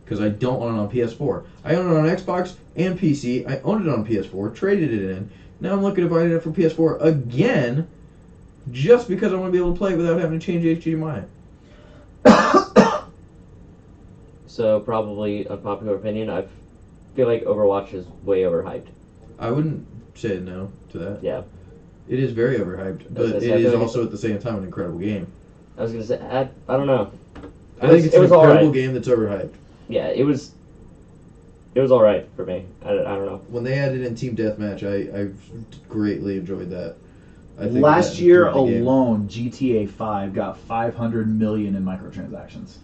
Because I don't own it on PS4. I own it on Xbox and PC. I owned it on PS4, traded it in. Now I'm looking to buy it for PS4 again, just because I want to be able to play it without having to change HDMI. So probably unpopular opinion, I feel like Overwatch is way overhyped. I wouldn't say no to that. Yeah. It is very overhyped, but I it feel is like also at the same time an incredible game. I was gonna say I don't know. I think it's it an was incredible alright. game that's overhyped. Yeah, it was all right for me. I don't know. When they added in Team Deathmatch, I greatly enjoyed that. I think Last that year improved the game. alone, GTA 5 got 500 million in microtransactions.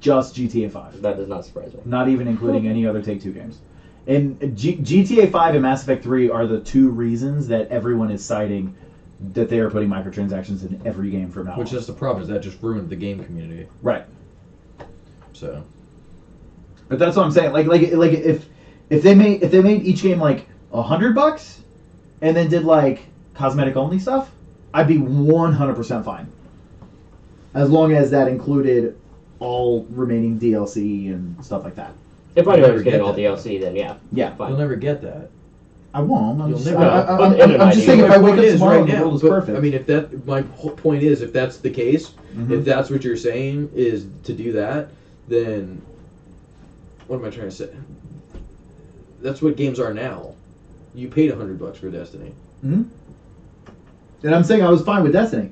Just GTA 5. That does not surprise me. Not even including any other Take-Two games. And GTA 5 and Mass Effect 3 are the two reasons that everyone is citing that they are putting microtransactions in every game from now on. Which is the problem, is that just ruined the game community. Right. So But that's what I'm saying. Like if they made each game like $100 and then did like cosmetic only stuff, I'd be 100% fine. As long as that included all remaining DLC and stuff like that. If You'll anybody's never getting get all that, DLC, then yeah. Yeah. Fine. you'll never get that. I won't. I'm You'll just, never- I'm just saying if I wake up tomorrow and the world is but, perfect. I mean, if that, my whole point is, if that's the case, Mhm. if that's what you're saying is to do that, then what am I trying to say? That's what games are now. You paid $100 for Destiny. Mhm. And I'm saying I was fine with Destiny.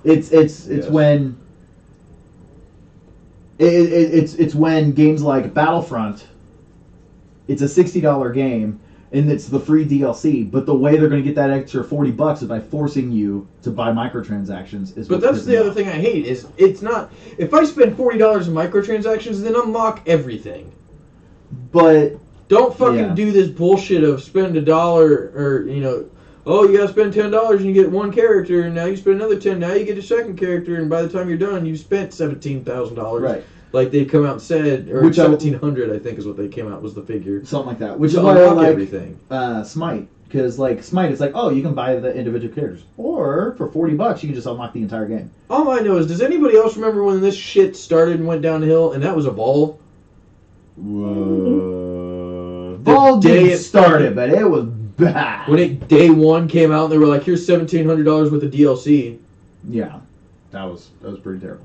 It's Yes. when it's when games like Battlefront, it's a $60 game and it's the free DLC, but the way they're going to get that extra $40 is by forcing you to buy microtransactions. Is But what that's pisses the me other off. thing I hate is it's not. If I spend $40 in microtransactions, then unlock everything. But Don't fucking Yeah. do this bullshit of spend $1 or oh, you gotta spend $10 and you get one character, and now you spend another $10, now you get a second character, and by the time you're done, you spent $17,000. right, Like they come out and said, or Which I- 1,700, I think is what they came out was the figure. something like that. Which To is why I unlock like everything. Smite, because like Smite, it's like, oh, you can buy the individual characters, or for $40 you can just unlock the entire game. All I know is, does anybody else remember when this shit started and went downhill, and that was Evolve? Ball day did it started, but it was bad. When it day one came out, and they were like, "Here's $1,700 worth of DLC." Yeah, that was pretty terrible.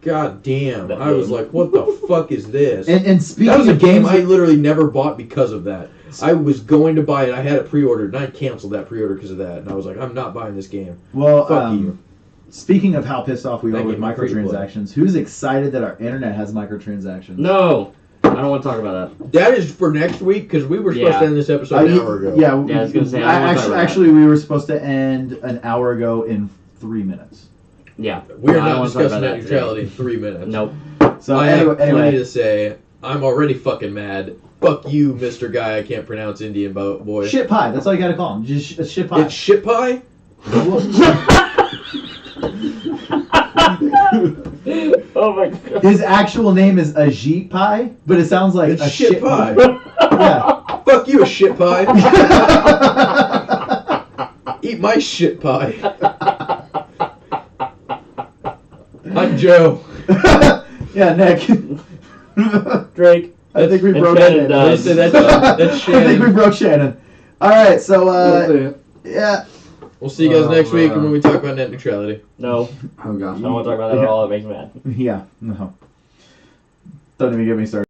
God damn! That I was game. like, "What the fuck is this?" And speaking That was a of game games, I literally never bought because of that. I was going to buy it. I had it pre-ordered, and I canceled that pre-order because of that. And I was like, "I'm not buying this game." well, Fuck you. speaking of how pissed off we That are with game is free to play. microtransactions, who's excited that our internet has microtransactions? No, I don't want to talk about that. That is for next week because we were supposed Yeah. to end this episode an hour ago. Yeah, Yeah, I was gonna say, I don't wanna talk about actually, we were supposed to end an hour ago in 3 minutes. Yeah, We're I don't not wanna talk discussing about net that today. neutrality in 3 minutes. Nope. So I have anyway, plenty to say. I'm already fucking mad. Fuck you, Mr. Guy. I can't pronounce Indian boy. Shit pie. That's all you gotta call him. Just a shit pie. It's shit pie. Oh my god. His actual name is Ajit Pie, but it sounds like It's a shit pie. Yeah. Fuck you, a shit pie. Eat my shit pie. I'm Joe. Yeah, Nick. Drake. I think we And broke Shannon Shannon. dies. That's I think we Shannon. broke Shannon. All right, so That's it. yeah. We'll see you guys next week man. when we talk about net neutrality. No, Oh gosh. I don't want to talk about that at all. It makes me mad. Yeah, no. Don't even get me started.